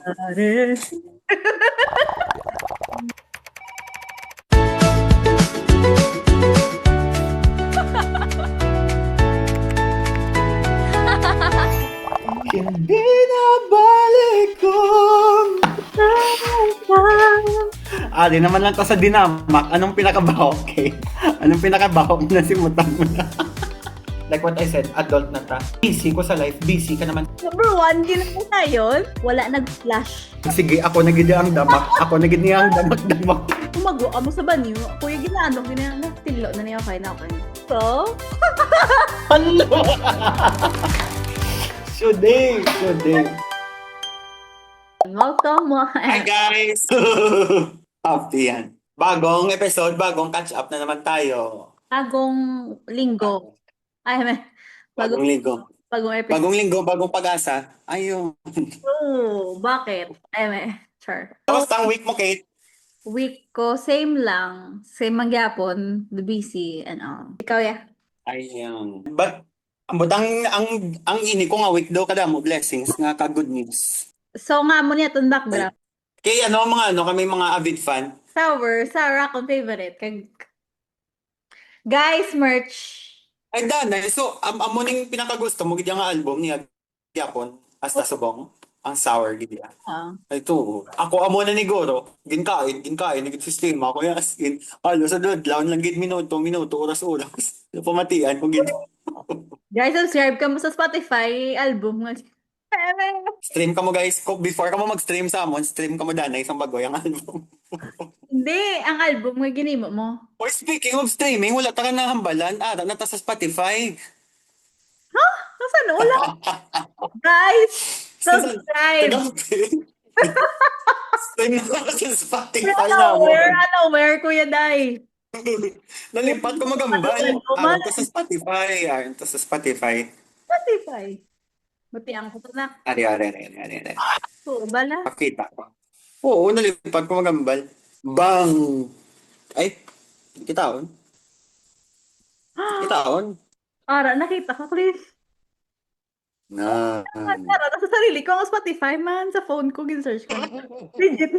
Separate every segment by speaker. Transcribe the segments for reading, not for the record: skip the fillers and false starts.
Speaker 1: Hindi na balik kong... Di naman lang to sa dinamak. Anong pinakabaho? Okay. Anong pinakabaho? Nasimutan mo na. Like what I said, adult na ta. Busy ko sa life. Busy ka naman.
Speaker 2: Number 1, ginagawa na yun. Wala nag-flash.
Speaker 1: Sige, ako nagidi ang damak. Ako nagidi ang damak-damak.
Speaker 2: Kumagawa ka mo sa banyo. Kuya, ginaano, tilo na niya kayo na ako. So,
Speaker 1: Ano? Shuding.
Speaker 2: welcome mo.
Speaker 1: Hi guys! Happy yan. Bagong episode, bagong catch up na naman tayo.
Speaker 2: Bagong linggo. Ay, may
Speaker 1: Bagong linggo.
Speaker 2: bagong episode.
Speaker 1: Bagong linggo, bagong pag-asa. Ayun.
Speaker 2: Oh, bakit? Ay, may, sure.
Speaker 1: Kamusta ang week mo, Kate?
Speaker 2: Week ko, same lang. Same mangyapon, the busy and all. Ikaw, ya?
Speaker 1: Ayun. But ang ini ko nga week daw kada mo blessings nga ka good news.
Speaker 2: So, nga mo niya itong background.
Speaker 1: Kay kami mga avid fan.
Speaker 2: Sour akong favorite. Guys, merch.
Speaker 1: Ay danay, so amo ning pinakagusto mo gid nga album niya gyapon hasta subong ang sour gid ya. Ay to, ako amo na ni Goro, ginkain gid sistema ko as in. Alo sa dodlaw lang gid minuto, oras. Pamatian ko gid.
Speaker 2: Guys, subscribe ka mo sa Spotify album nga.
Speaker 1: Stream ka mo guys, before ka mo mag-stream sa amon, stream ka mo danay isang bagoy ang album.
Speaker 2: Hindi, ang album nga ginimo mo.
Speaker 1: Or speaking of streaming, wala ta ka na hambalan, na ta sa Spotify.
Speaker 2: Nasaan? Wala. Guys, subscribe.
Speaker 1: Stream na ako sa Spotify na mo.
Speaker 2: Where, Kuya Day?
Speaker 1: Nalipat ko magambal. Ayon to sa Spotify.
Speaker 2: Spotify. Batiang ko to na.
Speaker 1: Ari.
Speaker 2: Oo, bala.
Speaker 1: Pakita ko. Oo, nalipat ko magambal. Bang! Ay, kitaon.
Speaker 2: Ara, nakita ko, please.
Speaker 1: Na.
Speaker 2: Ara, sa sarili ko, ang Spotify man, sa phone ko, gin-search ko. Legit.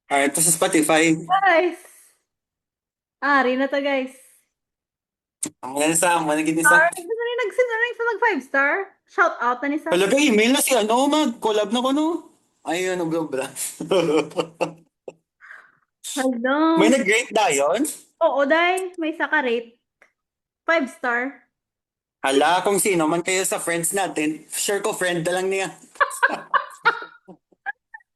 Speaker 1: Ayon to sa Spotify.
Speaker 2: Guys. Ari na to, guys.
Speaker 1: Ang ganda sa amo, naging
Speaker 2: Star,
Speaker 1: isa.
Speaker 2: nag 5-star. Shout out na ni Star.
Speaker 1: Talaga, email na si mag-collab na ko, no? Ayun, bla.
Speaker 2: Hello.
Speaker 1: May nag-rate dayon?
Speaker 2: Oo, Day. May saka rate. 5-star.
Speaker 1: Hala, kung sino man kayo sa friends natin, share ko friend na lang niya.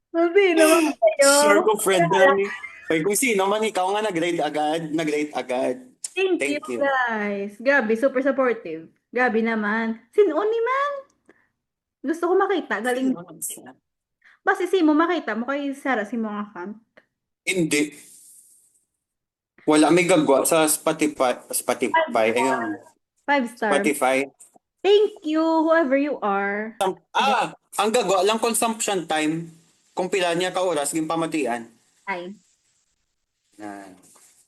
Speaker 2: Sabi naman kayo.
Speaker 1: Share ko friend na lang niya. Kaya kung sino man, ikaw nga nag-rate agad.
Speaker 2: Thank you, guys. Grabe, super supportive. Grabe naman. Sinuni man. Gusto ko makita. Galing. Basta si mo makita mo kay Sarah si mga account.
Speaker 1: Hindi. Wala, may gagwa sa Spotify. Ayun.
Speaker 2: 5-star.
Speaker 1: Spotify.
Speaker 2: Thank you, whoever you are.
Speaker 1: Ang gagwa lang consumption time. Kung pila niya ka oras, yung pamatian.
Speaker 2: Ay.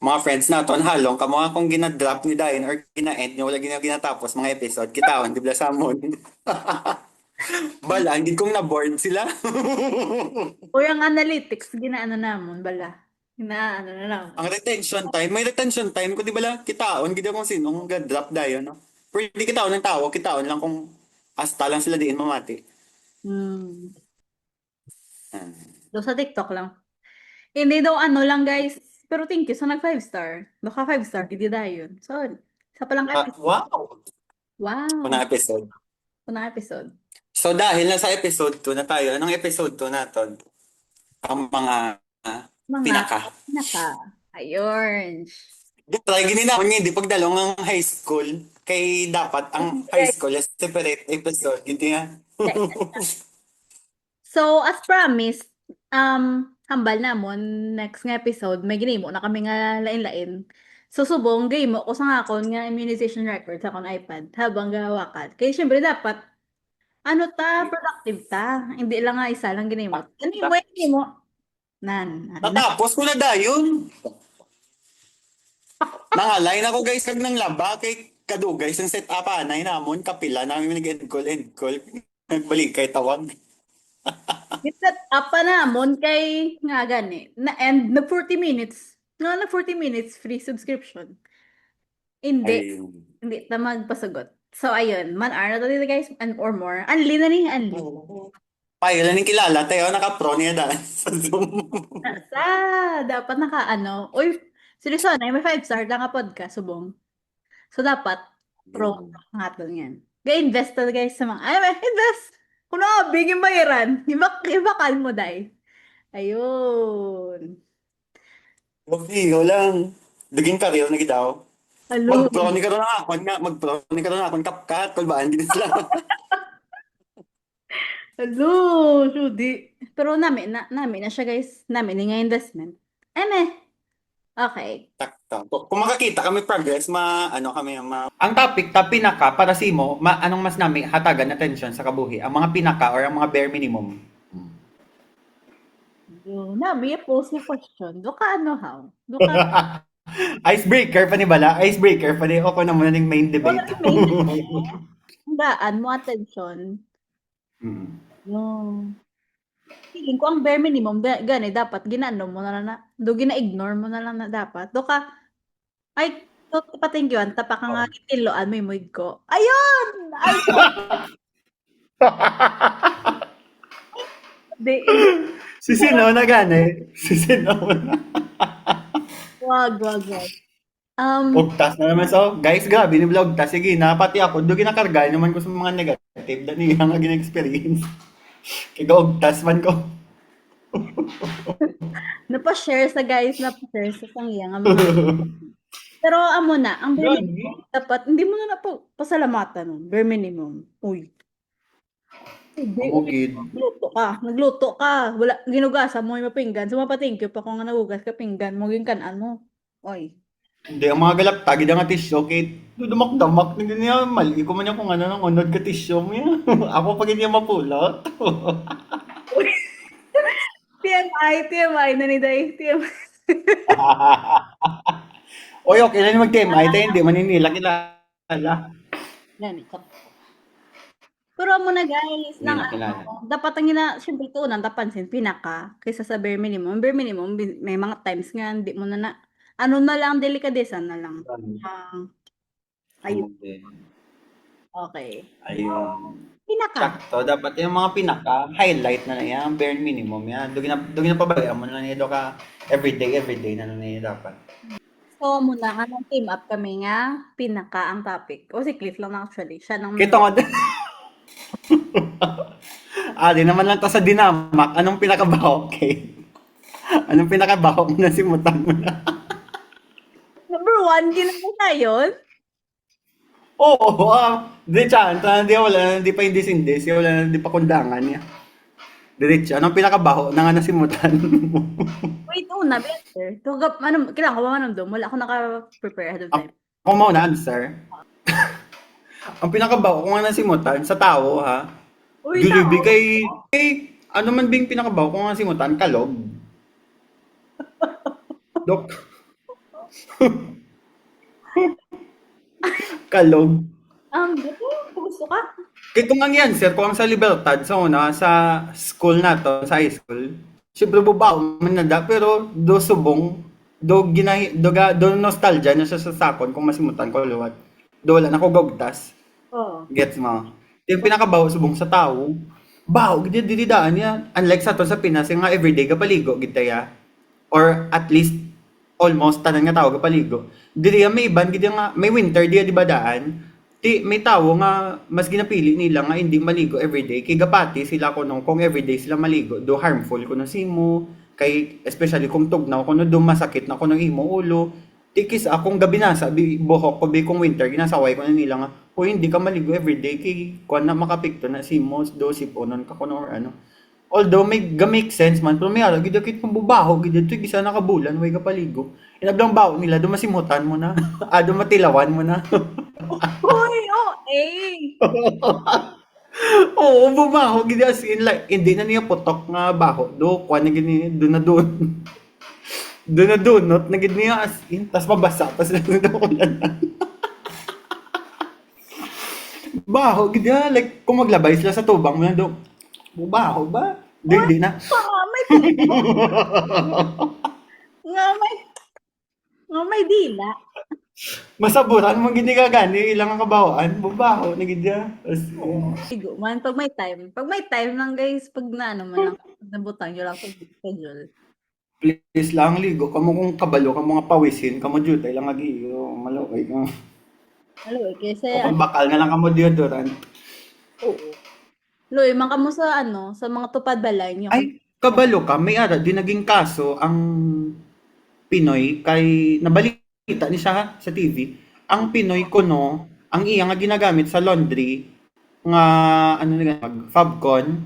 Speaker 1: Mga friends naton halong kamo akong gina-drop ni Dayan or gina-end niyo wala ginatapos mga episode kitawan di ba samon. Bala hindi kong na-bored sila.
Speaker 2: O yung analytics ginaano namon bala. Ginaano na lang.
Speaker 1: Ang retention time, may retention time ko di bala kitaon gid akong sinong ga-drop Dayan no. Pero di kitaon ng tao, kitaon lang kung hasta lang sila diin mamati.
Speaker 2: Do sa TikTok lang. Hindi daw lang guys. Pero thank you sa nag 5-star. Baka 5-star, hindi dayon. So, isa pa lang episode.
Speaker 1: Wow.
Speaker 2: Wow.
Speaker 1: Unang
Speaker 2: episode.
Speaker 1: So dahil na sa episode 2 na tayo, anong episode 2 naton? Ang mga pinaka.
Speaker 2: Ayun.
Speaker 1: Try gini na hindi pagdalong ang high school kay dapat ang high school is separate episode hindi nga.
Speaker 2: So as promised, hambal namon next nga episode may ginimo na kami nga lain-lain. So subong game mo ko sa akon nga immunization record sa akong iPad habang gawakan. Kaya syempre dapat productive ta. Hindi lang nga isa lang ginimo. Mo.
Speaker 1: Natapos ko na dayon. Nangalay na ko guys kag nang laba kay kadugay sang set up anay namon kapila namin nag-end call. Nagbalik kay tawag.
Speaker 2: Set up pa namon kay nga gani. Na and nag 40 minutes. No, nag 40 minutes free subscription. Hindi.
Speaker 1: Ayun.
Speaker 2: Hindi ta magpasagot. So ayun, man hour na to dito guys and or more. Anli na ni anli.
Speaker 1: Payo lang yung kilala, tayo naka-pro niya dahil sa Zoom.
Speaker 2: Sa dapat naka ano. Uy, seryoso na may 5 star lang ka podcast subong. So dapat pro
Speaker 1: Ayun.
Speaker 2: nga to yan. Ga-invest to guys sa mga ay invest. Kuno bigyan bayaran. Ibakal mo dai. Ayun.
Speaker 1: Okay, lang. Daging career na kita.
Speaker 2: Hello.
Speaker 1: Mag-pro ni ka rin ako nga. Mag-pro ni ka rin ako. Kapkat, kulbaan, hindi sila.
Speaker 2: Hello, Judy. Pero namin na siya guys. Namin ni nga investment. Okay.
Speaker 1: Takto. Kung makakita kami progress, ano kami, Ang topic, pinaka, para si mo, anong mas nami hatagan attention sa kabuhi? Ang mga pinaka or ang mga bare minimum?
Speaker 2: Yun, may post ni question. Do ka ano how? Do ka
Speaker 1: Icebreaker pa ni Bala? Icebreaker pa ni ako na muna ng main debate.
Speaker 2: daan mo attention.
Speaker 1: Mm.
Speaker 2: Yung feeling ko ang bare minimum gani dapat ginano mo na lang na do gina-ignore mo na lang na dapat. Do ka ay to patingguan tapa ka nga itiloan may mood ko. Ayun! Ay, di,
Speaker 1: Si Sino na gani? Si Sino na.
Speaker 2: wag.
Speaker 1: Ugtas na naman so. Guys, grabe ni vlog tas. Sige na, pati ako. Doon ginakarga naman ko sa mga negative. Dani nga gina-experience. Kaya ugtas man ko.
Speaker 2: napa-share sa guys, napa-share sa sangyang mga. Pero amo na, ang bare minimum, dapat hindi mo na pasalamatan nun. Bare minimum. Uy.
Speaker 1: Umugid.
Speaker 2: Nagluto ka. Wala, ginugasan mo yung mapinggan. So, mapatingkyo pa kung nga nagugas ka pinggan mo, yung kanan mo. Oy.
Speaker 1: Hindi, ang mga galap tagi na nga tissue. Kaya dumak-damak na ganyan. Mali ko man yung kung ano nang unod ka tissue mo yan. Ako pag hindi mapulot.
Speaker 2: TMI, naniday, TMI.
Speaker 1: Oy, okay na yung mag-TMI. Tayo hindi maninila kilala.
Speaker 2: Ganito. Pero mo na guys,
Speaker 1: Hindi na kilala.
Speaker 2: dapat ang syempre ito unang tapansin, pinaka, kaysa sa bare minimum. Bare minimum, may mga times nga, hindi mo na ano na lang, delikadesa na lang. Ayun. Okay.
Speaker 1: Ayun.
Speaker 2: Pinaka.
Speaker 1: Sakto. Dapat yung mga pinaka-highlight na yan. Bare minimum yan. Doon na pabayaan mo na nito ka everyday na niya dapat.
Speaker 2: So, muna nga ng team up kami nga, pinaka ang topic. O si Cliff lang actually. Siya nang
Speaker 1: Kita nga din. Di naman lang to sa dinamak. Anong pinakabaho? Okay. Anong pinakabaho mo na simutan mo na?
Speaker 2: Number 1, ginagawa na yun?
Speaker 1: Oo, di chanta, wala, di pa indis-indis, wala, di pa kundangan niya. Diretso, anong pinakabaho na nga nasimutan mo?
Speaker 2: Wait, una, better. So, kailangan ko ba manong wala ako naka-prepare ahead of time.
Speaker 1: Ako mo na answer. Ang pinakabaho ko nga nasimutan sa tao, ha?
Speaker 2: Uy,
Speaker 1: Dilibi kay, ano man bing pinakabaho ko nga nasimutan? Kalog. Dok. Kalog.
Speaker 2: gusto ka?
Speaker 1: Ito nga yan, sir, kung ang sa Libertad, sa una, sa school na to, sa high school, siyempre bubaw man na da, pero do subong, do nostalgia na siya sa sakon kung masimutan ko luwat. Do wala na ko gogtas.
Speaker 2: Oo.
Speaker 1: Gets mo? Yung pinakabaw subong sa tao, baw, gid daan niya. Unlike sa to sa Pinas, yung nga everyday ka paligo, gid ya. Or at least, almost tanan nga tao ka paligo. Dili may iban, gid nga, may winter di ba daan? May tao nga mas ginapili nila nga hindi maligo everyday kay gapati sila kung everyday sila maligo do harmful kuno simo kay especially kung tugnaw kuno do masakit na kuno imo ulo tikis akong gabi na sabi buhok ko bi kung winter ginasaway ko na nila nga kung hindi ka maligo everyday kay kuan na makapikto na simo do siponon ka kuno or ano although make sense man pero may ara gid kit kung bubaho gid to gisa nakabulan way ka paligo inablang bawo nila do masimutan mo na do matilawan mo na.
Speaker 2: Uy,
Speaker 1: Oo, bumaho gid as in like hindi na niya putok nga baho do kuan na gini do na doon. Do na donut na gid niya as in tas mabasa tas lang daw ulan. Baho gid like kung maglabay sila sa tubang mo na do Bubaho ba?
Speaker 2: Uy,
Speaker 1: Hindi na.
Speaker 2: may puso. Nga may, nga may dila.
Speaker 1: Masaburan mo gini ka gani ilang ang kabawaan. Bubaho na gidya. As
Speaker 2: Oo.
Speaker 1: in.
Speaker 2: Ligo man, pag may time. Pag may time lang guys, pag na ano man lang, nabutang nyo lang sa schedule.
Speaker 1: Please lang ligo kamo kung kabalo ka mga pawisin kamo jutay lang agiyo. Malaway ka.
Speaker 2: Alo, kasi
Speaker 1: O kung
Speaker 2: ano,
Speaker 1: bakal na lang kamo deodorant.
Speaker 2: oo. Loy, man kamo sa ano, sa mga tupad balay niyo.
Speaker 1: Ay, kabalo ka. May ara di naging kaso ang Pinoy kay nabalita ni siya ha, sa TV. Ang Pinoy kuno, ang iya nga ginagamit sa laundry nga ano nga Fabcon,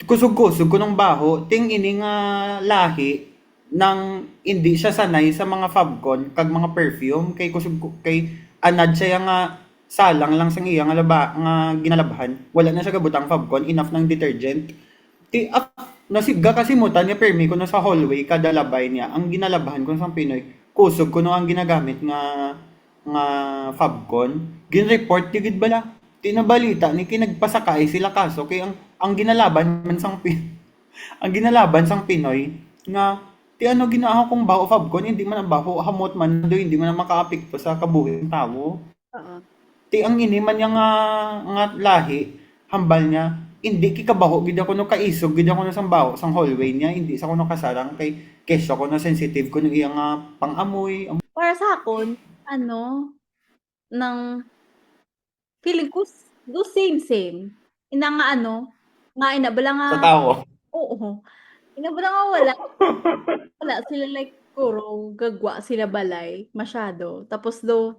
Speaker 1: kusog-kusog ko ng baho, ting ini nga lahi nang hindi siya sanay sa mga Fabcon kag mga perfume kay kusog kay anad siya nga salang lang sang iya nga laba nga ginalabhan. Wala na siya gabutang Fabcon, enough ng detergent. Ti nasigga kasi mutan niya permi ko na sa hallway kada labay niya. Ang ginalabahan ko sa Pinoy, kusog ko no ang ginagamit nga Fabcon. Ginreport ti gid bala. Tinabalita ni kinagpasakay sila kaso kay ang ginalaban man sang ang ginalaban sang Pinoy nga ti ano ginaha kong baho Fabcon hindi man ang baho hamot man do hindi man na makaapekto sa kabuhi ng tao.
Speaker 2: Oo.
Speaker 1: Ti ang ini man yang nga lahi hambal niya hindi kikabaho gid ako no kaisog gid ako no sang baho sang hallway niya hindi sa kuno kasarang kay kesyo ko na sensitive ko no iya nga pangamoy.
Speaker 2: Para sa akon, ano, ng feeling ko do same. Ina nga ano, nga ina bala nga
Speaker 1: Sa tao.
Speaker 2: oo. Ina bala nga wala sila like puro gagwa sila balay masyado. Tapos do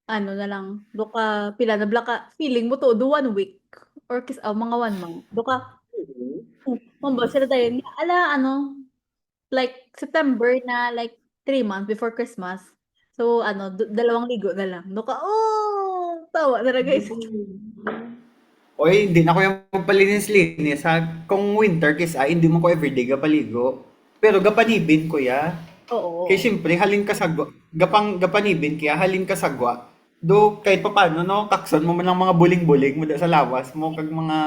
Speaker 2: ano na lang, do ka pila na bala ka feeling mo to do 1 week or mga 1 month. Do ka mambal sila dayon nga ala ano, like September na like 3 months before Christmas. So ano, 2 ligo na lang. Do ka, oh, tawa na guys.
Speaker 1: Oy, hindi na ko yung magpalinis-linis ha. Kung winter kiss ay hindi mo ko everyday gapaligo. Pero gapanibin ko ya. Kaya
Speaker 2: Oo.
Speaker 1: siyempre, halin ka sagwa. Gapanibin kaya halin ka sagwa. Do, kahit pa paano, no, takson mo man lang mga buling-buling mo da sa lawas mo, kag mga,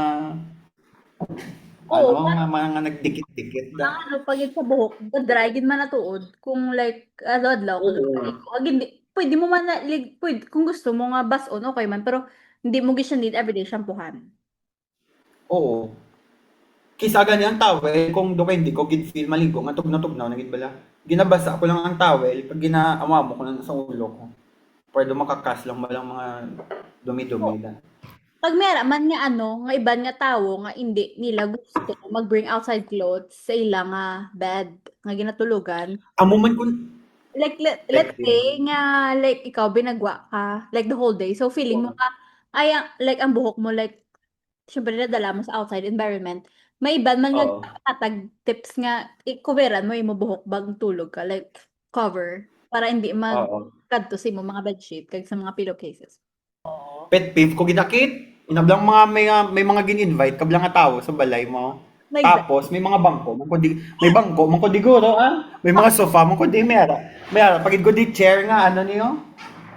Speaker 1: ano,
Speaker 2: Oo,
Speaker 1: mga nagdikit-dikit da.
Speaker 2: ang ano pag sa buhok, dry gid man na tuod kung like adlaw ko
Speaker 1: Oo.
Speaker 2: ag hindi pwede mo man na pwede, kung gusto mo nga bas-on okay man pero hindi mo gyud siya need everyday shampoohan.
Speaker 1: Oo. Kisa gani ang towel, kung do kay hindi ko gid feel maligo, nga tugnaw na gid bala. Ginabasa ko lang ang towel, pag ginaama mo ko lang sa ulo ko. Pwede makakas lang malang mga dumi-dumi da.
Speaker 2: Pag mera man nga ano, nga iban nga tawo nga hindi nila gusto mag-bring outside clothes sa ilang nga bed nga ginatulugan.
Speaker 1: Amo man kun
Speaker 2: Like let's
Speaker 1: effective.
Speaker 2: say nga like ikaw binagwa ka like the whole day. So feeling mo ka ay like ang buhok mo like syempre nadala mo sa outside environment. May iban man nga
Speaker 1: Oo.
Speaker 2: katag tips nga i-coveran mo imo buhok bag tulog ka like cover para hindi
Speaker 1: Oo.
Speaker 2: kadto sa imo mga bedsheet kag sa mga pillowcases.
Speaker 1: Pet peeve ko ginakit. Inablang mga may mga gin-invite kablang nga tao sa balay mo.
Speaker 2: Like that.
Speaker 1: Tapos may mga bangko, may bangko, man ko di guro ah. May mga sofa, man ko di mera. Mera pagid ko di chair nga ano niyo.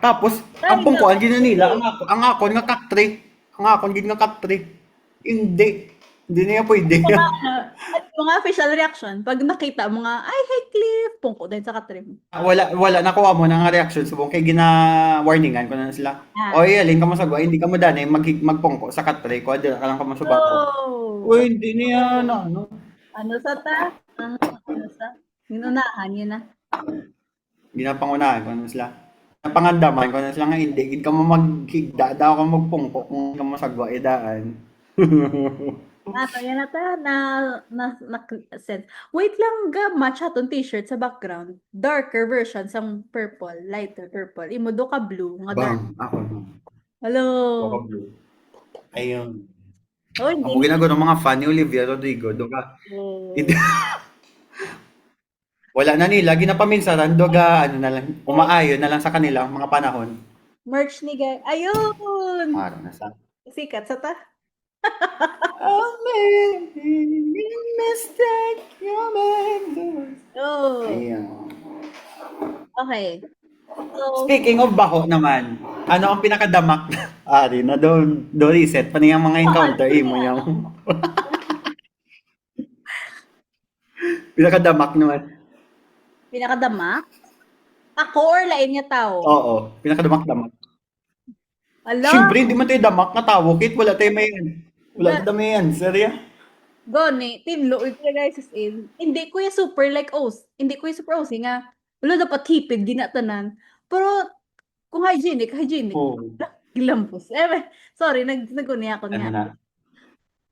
Speaker 1: Tapos ang
Speaker 2: Ay, no.
Speaker 1: pungkuan gid na nila ang akon nga katri. Ang akon gid nga katri. Hindi. Hindi niya pwede.
Speaker 2: Mga ano, mga official reaction pag nakita mo nga ay hey Cliff pungko din sa katrim.
Speaker 1: Wala nakuha mo na nga reaction subong kay gina-warningan ko na sila.
Speaker 2: Ah.
Speaker 1: Oy, alin ka mo sagwa, hindi ka mo dani magpungko sa katri ko, adira ka lang ka mo sa bangko.
Speaker 2: Oh.
Speaker 1: Uy, hindi niya na ano.
Speaker 2: Ano sa ta? Ano sa? Ginunahan yun na.
Speaker 1: Ginapangunahan ko na sila. Napangandaman ko na sila nga hindi gid ka mo maghigda daw ka magpungko kung ka mo sagwa edaan.
Speaker 2: Ano yan na ta na sense. Wait lang ga match aton t-shirt sa background. Darker version sang purple, lighter purple. Imo do ka blue nga dark.
Speaker 1: Bang, ako no.
Speaker 2: Hello.
Speaker 1: Ako blue. Ayun.
Speaker 2: Oh, hindi
Speaker 1: Amo ginagawa ng mga fan ni Olivia Rodrigo do ka. Hindi,
Speaker 2: mo.
Speaker 1: wala na nila ginapaminsaran do ga ano na lang umaayon na lang sa kanilang mga panahon.
Speaker 2: Merch ni guy. Ayun.
Speaker 1: Araw na sa
Speaker 2: Sikat sa ta.
Speaker 1: I made a mistake, you made.
Speaker 2: Oh.
Speaker 1: Ayun.
Speaker 2: Okay. So,
Speaker 1: Speaking of baho naman, ano ang pinakadamak? Ari na do reset pa niyang mga encounter imo yung Pinakadamak naman.
Speaker 2: Pinakadama? Ako or lain nga tao?
Speaker 1: Oo, pinakadamak-damak.
Speaker 2: Ala,
Speaker 1: Siyempre, hindi man tayo damak na tao, Kit. Wala tayo may yan. Wala
Speaker 2: da,
Speaker 1: tayo may yan. Serya?
Speaker 2: gani, tinlo, ito guys is in. Hindi ko yung super like hindi ko yung super OC nga. Wala dapat hipid, ginatanan. Pero, kung hygienic.
Speaker 1: Oo.
Speaker 2: Gilampos. Sorry, naguni ako
Speaker 1: Ano
Speaker 2: nga.
Speaker 1: na?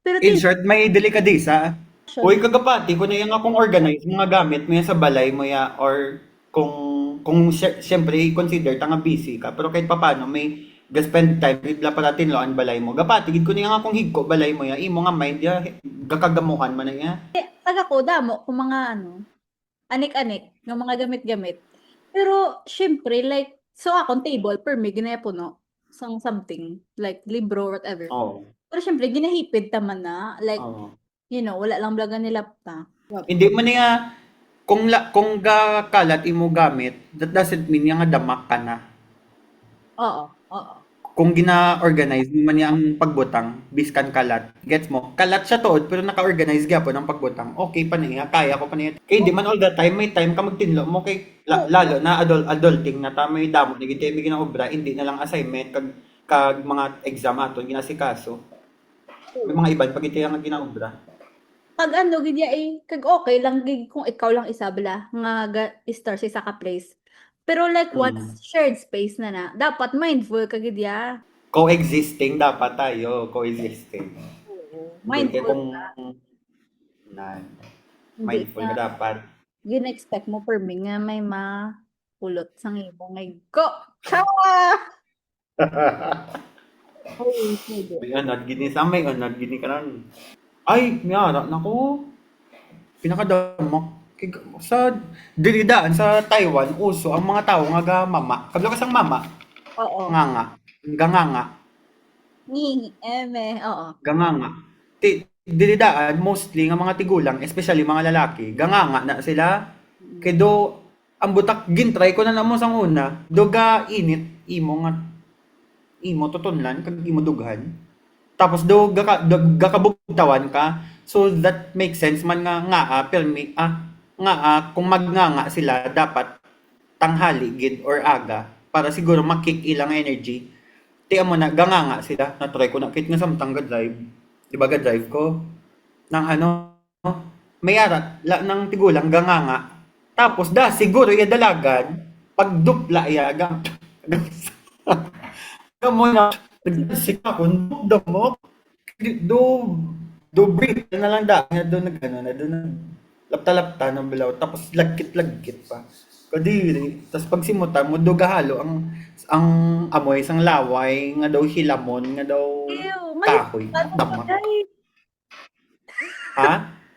Speaker 2: Pero
Speaker 1: In short, may delikadesa. Uy,
Speaker 2: tinlo,
Speaker 1: kagapati, kung na yung akong organize, mga gamit mo yan sa balay mo ya, or kung siyempre, consider tanga busy ka, pero kahit papano, may spend time, bigla pala tinloan balay mo. Gapati, gid ko na yung akong higko, balay mo ya, imo nga mind ya, gakagamuhan man na ya.
Speaker 2: taga ko, damo, kung mga anik-anik, ng mga gamit-gamit. Pero, syempre, like, so akong table, per me, ginapuno, sang something, like, libro, whatever.
Speaker 1: Oo.
Speaker 2: Pero syempre, ginahipid taman na, like,
Speaker 1: Oo.
Speaker 2: wala lang blaga nila ta.
Speaker 1: Hindi mo niya, kung gakalat imo gamit, that doesn't mean nga damak ka na.
Speaker 2: Oo.
Speaker 1: Kung gina-organize mo man niya ang pagbutang, biskan kalat. Gets mo? Kalat siya tood, pero naka-organize gyapon ang pagbutang. Okay pa niya, kaya ko pa niya. Kaya hindi man all the time, may time ka magtinlo mo kay lalo na adulting na ta may damo ni giti bigyan ng obra, hindi na lang assignment kag mga exam aton ginasikaso. May mga iban pag iti ang ginaobra.
Speaker 2: Kag gidya kag okay lang gid kung ikaw lang isa bala nga star sa isa ka place. Pero like
Speaker 1: Mm.
Speaker 2: once shared space na dapat mindful ka gidya.
Speaker 1: Coexisting dapat tayo, coexisting.
Speaker 2: Oo,
Speaker 1: Hindi kaya
Speaker 2: mindful
Speaker 1: kung
Speaker 2: ka.
Speaker 1: na
Speaker 2: Hindi
Speaker 1: mindful
Speaker 2: na
Speaker 1: ka dapat.
Speaker 2: gina-expect mo per me nga may mapulot sang ibong ngay ko. Cha! Uy, pwede.
Speaker 1: May anad gini sa may anad gini ka lang. Ay, miyara nako. Pinakadamak sa dilidaan sa Taiwan uso ang mga tao nga ga mama. Kablo ka sang mama,
Speaker 2: Oo.
Speaker 1: nganga, ganganga,
Speaker 2: Oo.
Speaker 1: ganganga. Dilidaan mostly nga mga tigulang, especially mga lalaki, ganganga na sila. Kay do ang butak gintry ko na namo sang una, do ga init imo nga imo tutunlan kag imo dughan. Tapos gakabugtawan ka. So that makes sense man nga filmi kung magnanga sila dapat tanghali gid or aga para siguro makick ilang energy. Tiyan mo na ganganga sila. Na-try ko na kit nga samtang drive. Di ba drive ko ng ano may arat ng tigulang ganganga. Tapos siguro ya dalagan pag dupla ya mo na nagsik ako damo do do break na lang na doon na doon lapta-lapta ng bilaw tapos lagkit-lagkit pa kadiri tapos pag simutan mo do gahalo ang amoy sang laway nga daw hilamon nga daw
Speaker 2: Ew,
Speaker 1: kahoy
Speaker 2: malimutan mo pa
Speaker 1: dama
Speaker 2: guys.
Speaker 1: ha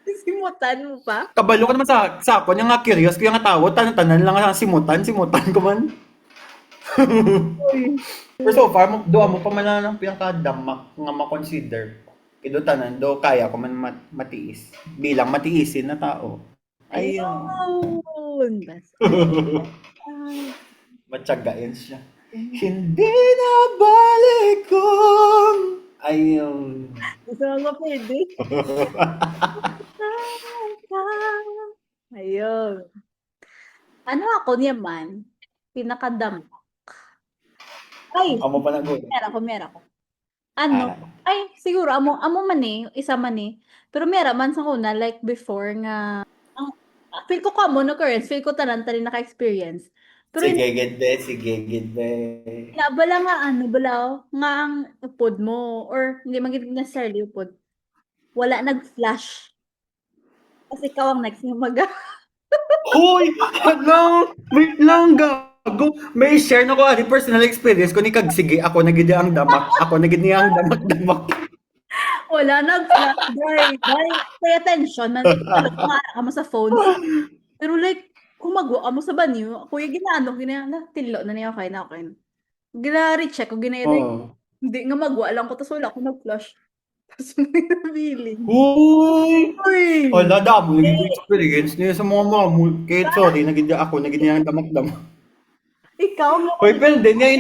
Speaker 2: Simutan mo pa?
Speaker 1: kabalo ka naman sa ako nga curious kaya nga tawo tanan lang nga simutan ko man
Speaker 2: Uy.
Speaker 1: pero so far, do mo pa man lang pinakadamak nga ma-consider. Kido tanan, do kaya ko man matiis. Bilang matiisin na tao. Ayun.
Speaker 2: Ayun. Basta.
Speaker 1: Matsagain siya. Hindi na balik kong. Ayun.
Speaker 2: Gusto mo pwede? Ayun. Ano ako naman? Pinakadam. Ay,
Speaker 1: Amo pa na go.
Speaker 2: meron ko. Ano? Ay, siguro, amo man isa man Pero meron man sa una, like before nga, feel ko common occurrence, feel ko tanan tali naka-experience. Pero
Speaker 1: Sige, gede. Sige, gede.
Speaker 2: bala nga bala nga ang upod mo, or hindi man gid necessarily upod. Wala nag-flash. Kasi ikaw ang next nga
Speaker 1: Hoy! Wait lang, gago. May share na ko ani personal experience ko ni kag sige ako na gid ang damak. Ako na gid niya ang damak-damak.
Speaker 2: Wala nag-flash, dahil pay attention, ka mo sa phone. Pero like, kung magwa ka mo sa banyo, kuya tinlo na niya okay na. Gina-recheck ko,
Speaker 1: Oo.
Speaker 2: hindi nga magwa lang ko, tapos wala ko nag-flash. Tapos may nabiling.
Speaker 1: Hoy!
Speaker 2: Uy!
Speaker 1: Wala damo naging experience niya sa mga mamul. Kahit sorry, naging ako, naging niya ang damak-damak.
Speaker 2: Ikaw mo.
Speaker 1: Hoy, pero hindi niya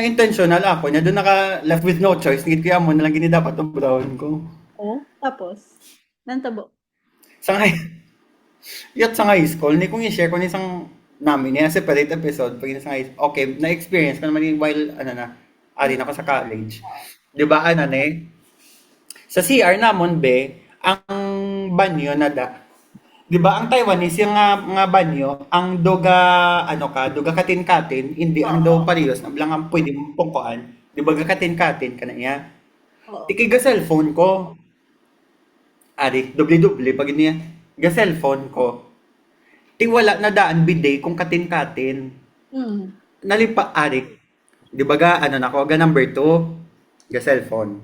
Speaker 1: intentional ako. Niya doon naka left with no choice. Ngit kaya mo na lang gini dapat ang brown ko.
Speaker 2: Oh, tapos? Nantabo.
Speaker 1: Sa ngay, Yat sa high school, ni kung i-share ko ni isang namin niya separate episode pag sa high school. Okay, na-experience ko naman yung while ano na, ari na ako sa college. 'Di ba ano ne? Sa CR namon be, ang banyo na da. 'Di ba ang Taiwanese yung nga banyo, ang doga ano ka, doga katin-katin, hindi ang do
Speaker 2: Oo.
Speaker 1: parehas na lang ang pwede mong pungkuan. 'Di ba katin-katin ka na niya?
Speaker 2: Oo.
Speaker 1: Tikiga cellphone ko. Ari, doble-doble pag niya. Ga cellphone ko. Ti wala na daan biday kung katin-katin.
Speaker 2: Mm.
Speaker 1: Nalipa, ari. Di ba ga, ano na ko, ga number 2, ga cellphone.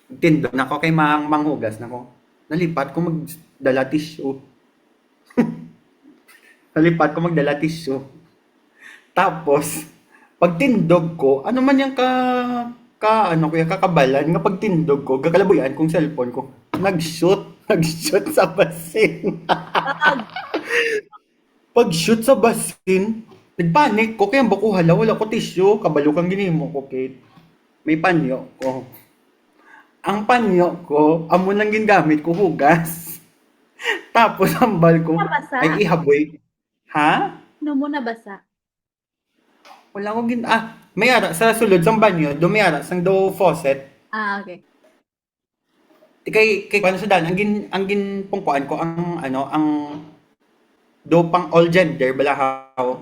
Speaker 1: Tindog na ko kay manghugas na ko. Nalipat ko magdala tissue. Nalipat ko magdala tissue. Tapos, pag tindog ko, ano man yung ano ko yung kakabalan nga pag tindog ko, gakalabuyan kong cellphone ko. Nag-shoot sa basin.
Speaker 2: Pag
Speaker 1: Pag-shoot sa basin, nagpanik ko kaya bako hala wala ko tissue, kabalo kang ginimo ko kit. May panyo ko. Ang panyo ko, amo nang gingamit ko hugas. Tapos ang bal ko
Speaker 2: nabasa.
Speaker 1: ay ihaboy. Ha?
Speaker 2: No mo nabasa.
Speaker 1: Wala ko may ara sa sulod sang banyo, dumiara sang do faucet.
Speaker 2: Okay.
Speaker 1: Kay paano sa dan, ang ginpungkuan ko ang ano, ang do pang all gender balahaw.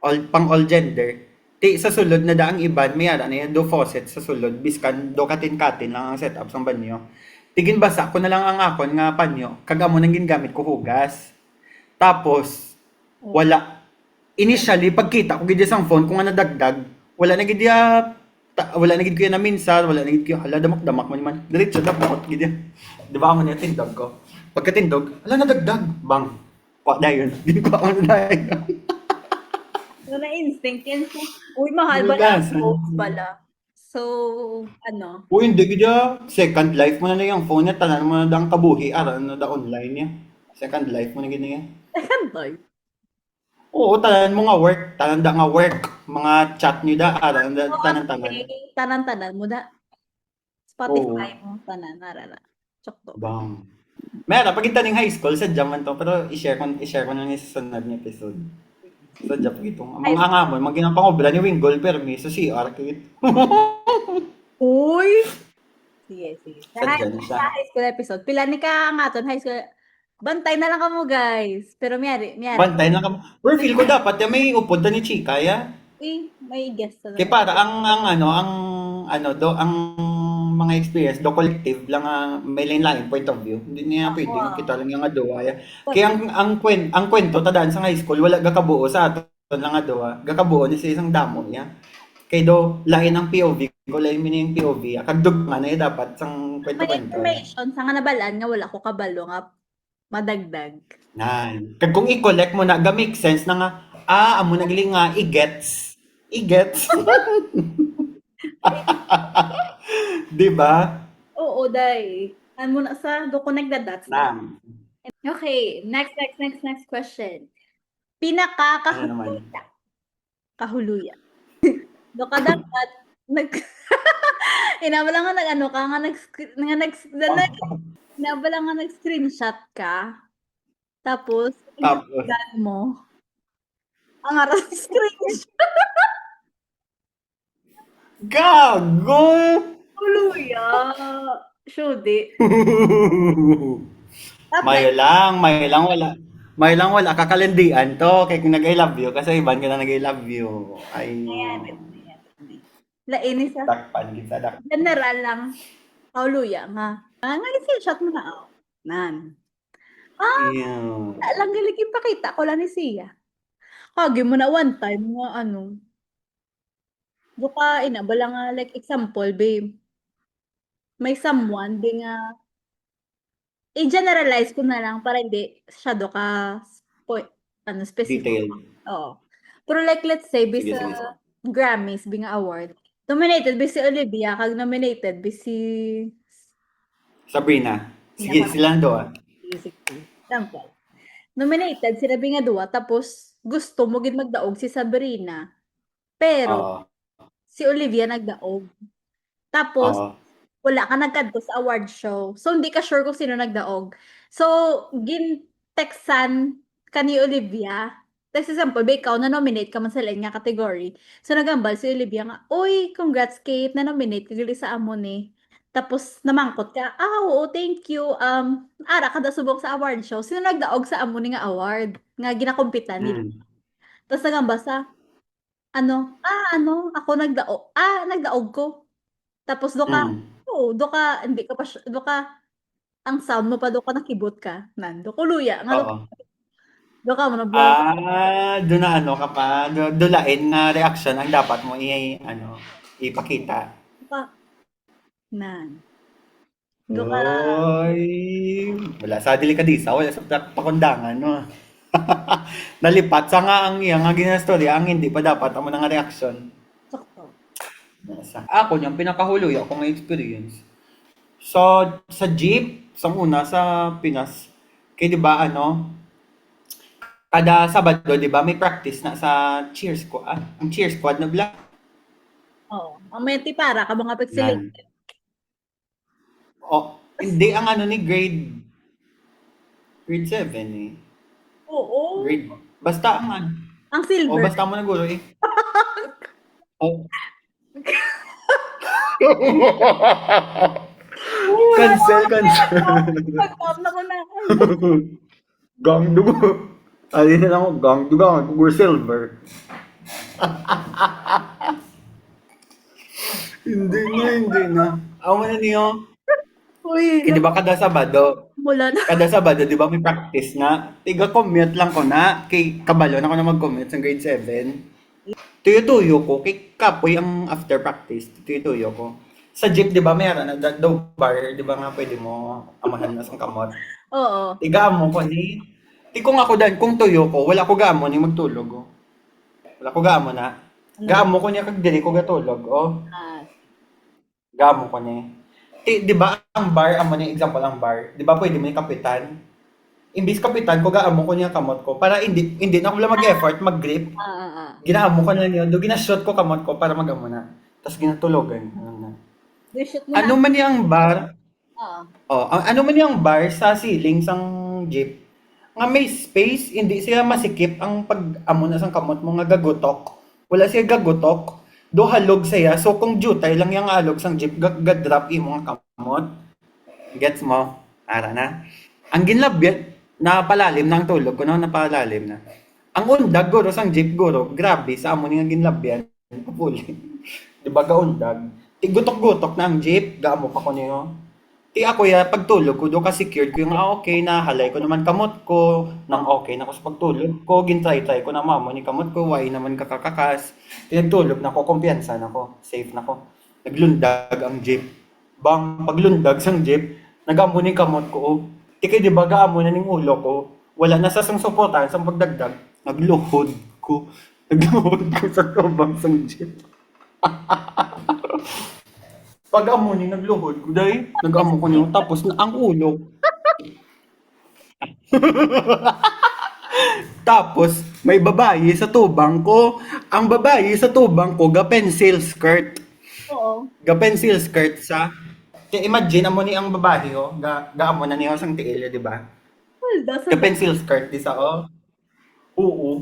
Speaker 1: All gender. Ti sa sulod na daang iban may ara na yan do faucet sa sulod biskan do katin-katin lang ang setup sang banyo. Tigin basa ko na lang ang akon nga panyo kag amo nang gingamit ko hugas. Tapos
Speaker 2: Oh.
Speaker 1: wala initially pagkita ko gid sang phone ko nga nadagdag, wala na gid wala na gid ko yan na minsan, wala na gid ko hala damak-damak man diretso dapat gid yan. Di ba amo niya tindog ko. Pagkatindog, hala nadagdag bang. Wa dayon. Di ko ano dayon.
Speaker 2: So, na-instinct yan. So, uy, mahal ba lang
Speaker 1: Hugasan.
Speaker 2: phones pala? So, ano?
Speaker 1: Uy, hindi gida. Second life mo na yung phone niya. Tanan mo na ang kabuhi. Aran na da online niya. Second life mo na gina niya.
Speaker 2: Second time.
Speaker 1: Oo, tanan mo nga work. Tanan da nga work. Mga chat niyo da. Aran da tanan-tanan.
Speaker 2: Okay. Tanan-tanan mo da.
Speaker 1: Oo.
Speaker 2: Spotify mo. Tanan, narara. Tsokto.
Speaker 1: Bang. Meron, pag itaning high school, sadya man to. Pero i-share ko na yung susunod na episode. Sadya pag itong. Ang
Speaker 2: Ay,
Speaker 1: mga hamon, magginang pangobra ni Winggol Permi sa CR. Kit.
Speaker 2: uy! Sige, sige.
Speaker 1: Sadya na siya.
Speaker 2: Sa high school episode. Pila ni ka nga ton high school. Bantay na lang kamo guys. Pero miyari.
Speaker 1: Bantay na ka. Pero feel ko dapat ya may upod na ni Chika ya.
Speaker 2: Uy, may guest na
Speaker 1: Kaya para ang mga experience do collective lang may lain-lain point of view. Hindi niya pwede
Speaker 2: Wow.
Speaker 1: kita lang yung adowa. Kaya ang kwento tadaan sa high school wala gakabuo sa aton lang adowa. Gakabuo ni sa isang damo niya. Kay do lain ang POV ko lain mi yung POV. Kagdug nga na dapat sang
Speaker 2: May
Speaker 1: kwento-kwento.
Speaker 2: information sa nga nabalaan nga wala ko kabalo nga madagdag.
Speaker 1: Nan. Kag kung i-collect mo na ga make sense na nga amo nagiling nga i-gets. I-gets. 'Di ba?
Speaker 2: Oo, day. Ano na sa do ko nagda-dots na.
Speaker 1: Nam.
Speaker 2: Okay, next question.
Speaker 1: Ano
Speaker 2: Pinakakahuluya.
Speaker 1: naman?
Speaker 2: Kahuluya. Do ka dapat nag inabala nga nag-ano ka nga inabala nga nag-screenshot ka. Tapos
Speaker 1: Tapos
Speaker 2: inabala mo ang aras screenshot.
Speaker 1: gago.
Speaker 2: Huluya. Syudi.
Speaker 1: Mayo lang wala. Mayo lang wala kakalandian to kay kung nag-I love you kasi iban ka na nag-I love you. Ay.
Speaker 2: Ayan. Lain sa
Speaker 1: Dakpan kita dak.
Speaker 2: general lang. Huluya nga. Nga screenshot mo na ako. Nan.
Speaker 1: Ew.
Speaker 2: Lang galing ipakita ko lang ni siya. Kagi mo na one time nga ano. Buka inabala nga like example, babe. May someone di nga i-generalize ko na lang para hindi masyado ka specific.
Speaker 1: Detailed.
Speaker 2: Oo. Pero like let's say
Speaker 1: Sige,
Speaker 2: bisa
Speaker 1: sige.
Speaker 2: Grammys being award. Nominated by si Olivia, kag nominated by si
Speaker 1: Sabrina. Sige, silang do.
Speaker 2: Example. Nominated sila nga duwa tapos gusto mo gid magdaog si Sabrina. Pero
Speaker 1: Oo.
Speaker 2: si Olivia nagdaog. Tapos
Speaker 1: Oo.
Speaker 2: wala ka nagkadto sa award show. So hindi ka sure kung sino nagdaog. So textan kani Olivia. Tapos example, ba ikaw na-nominate ka man sa lain nga category. So nagambal si Olivia nga, "Uy, congrats Kate, na-nominate ka gali sa amon eh." Tapos namangkot ka, oo, thank you. Ara kada subok sa award show. Sino nagdaog sa amon ni nga award nga ginakompitan nila.
Speaker 1: Mm.
Speaker 2: Tapos nagambal sa ako nagdaog ko. Tapos
Speaker 1: Mm.
Speaker 2: hindi ka pa do ka ang sound mo pa do ka nakibot ka. Nando ko luya nga
Speaker 1: Oo.
Speaker 2: do ka mo na vlog
Speaker 1: Doon na ano ka pa, dulain na reaction ang dapat mo ipakita.
Speaker 2: ka nan. Do ka
Speaker 1: Uy, wala sa delikadisa, wala sa pakundangan, no? Nalipat sa nga ang iya nga ginastorya, ang hindi pa dapat amo nga reaction.
Speaker 2: sakto.
Speaker 1: Ako niyang pinakahuloy ako nga experience. So, sa jeep, sa una sa Pinas, kaya di ba kada Sabado, di ba, may practice na sa cheer squad. Ang cheer squad na black.
Speaker 2: Oo. Ang menti para ka mga
Speaker 1: Yan.
Speaker 2: pixelated.
Speaker 1: Hindi ang ni grade 7 eh.
Speaker 2: Oo.
Speaker 1: Grade, basta ang
Speaker 2: Ang silver.
Speaker 1: basta mo na gulo eh. Oh. Cancel, cancel.
Speaker 2: Pag-up na ko na.
Speaker 1: Gang dugo. Alin na lang ako, gang dugo. We're silver. Hindi na. Ako na niyo.
Speaker 2: Uy,
Speaker 1: Di ba kada Sabado,
Speaker 2: mula na.
Speaker 1: di ba may practice na? Tiga-commute lang ko na. Kay kabalo na ako na mag-commute sa grade 7. Tuyo-tuyo ko. Kay kapoy ang after practice. Tuyo-tuyo ko. Sa jeep, di ba, mayroon na daw bar, di ba nga pwede mo amahan na sa kamot.
Speaker 2: Oo.
Speaker 1: Tigamo ko ni. Kung ako dan, kung tuyo ko, wala ko gamo ni magtulog. Oh. Wala ko gamo na. Gamo ko niya kag dili ko gatulog. Oh.
Speaker 2: Ah,
Speaker 1: Gamo ko ni. Di ba ang bar, amo ni example ang bar, di ba pwede mo ni kapitan? Imbis kapitan ko gaamo ko niya kamot ko para hindi na ako lang mag-effort, mag-grip. Ginaamo ko na niyo, do ginashot ko kamot ko para magamo na. Tapos ginatulogan.
Speaker 2: shoot mo
Speaker 1: Ano
Speaker 2: na.
Speaker 1: man yung bar?
Speaker 2: Oo.
Speaker 1: Ano man yung bar sa ceiling sang jeep? Nga may space, hindi siya masikip ang pag-amo na sang kamot mo nga gagutok. Wala siya gagutok. Do halog siya. So kung jutay lang yung halog sang jeep, drop imo nga kamot. Gets mo? Ara na. Ang ginlabyan, napalalim na ang tulog ko, no? Napalalim na. Ang undag guro sang jeep guro, grabe, sa amo nga ginlabyan. Pupuli. Di ba gaundag? Gutok-gutok na ang jeep, gaamo pa ko niyo. Ako pagtulog ko, do ka secured ko yung okay na, halay ko naman kamot ko, nang okay na ko sa pagtulog ko, gintry-try ko na mamo ni kamot ko, why naman kakakakas. Nagtulog na ko, kumpiyansa na ko, safe na ko. Naglundag ang jeep. Paglundag sang jeep, nagamo ni kamot ko, di ba gaamo na ning ulo ko, wala na sa sang suportahan sang pagdagdag, nagluhod ko. Nagluhod ko sa kabang sang jeep. Pag amo ni nagluhod ko dahil nag-amo ko niyo tapos ang ulo. Tapos may babae sa tubang ko. Ang babae sa tubang ko ga pencil skirt.
Speaker 2: Oo.
Speaker 1: Ga pencil skirt sa. Kaya imagine amo ni ang babae amo na niya sang tiil, di ba? Ga pencil skirt di sa Oo.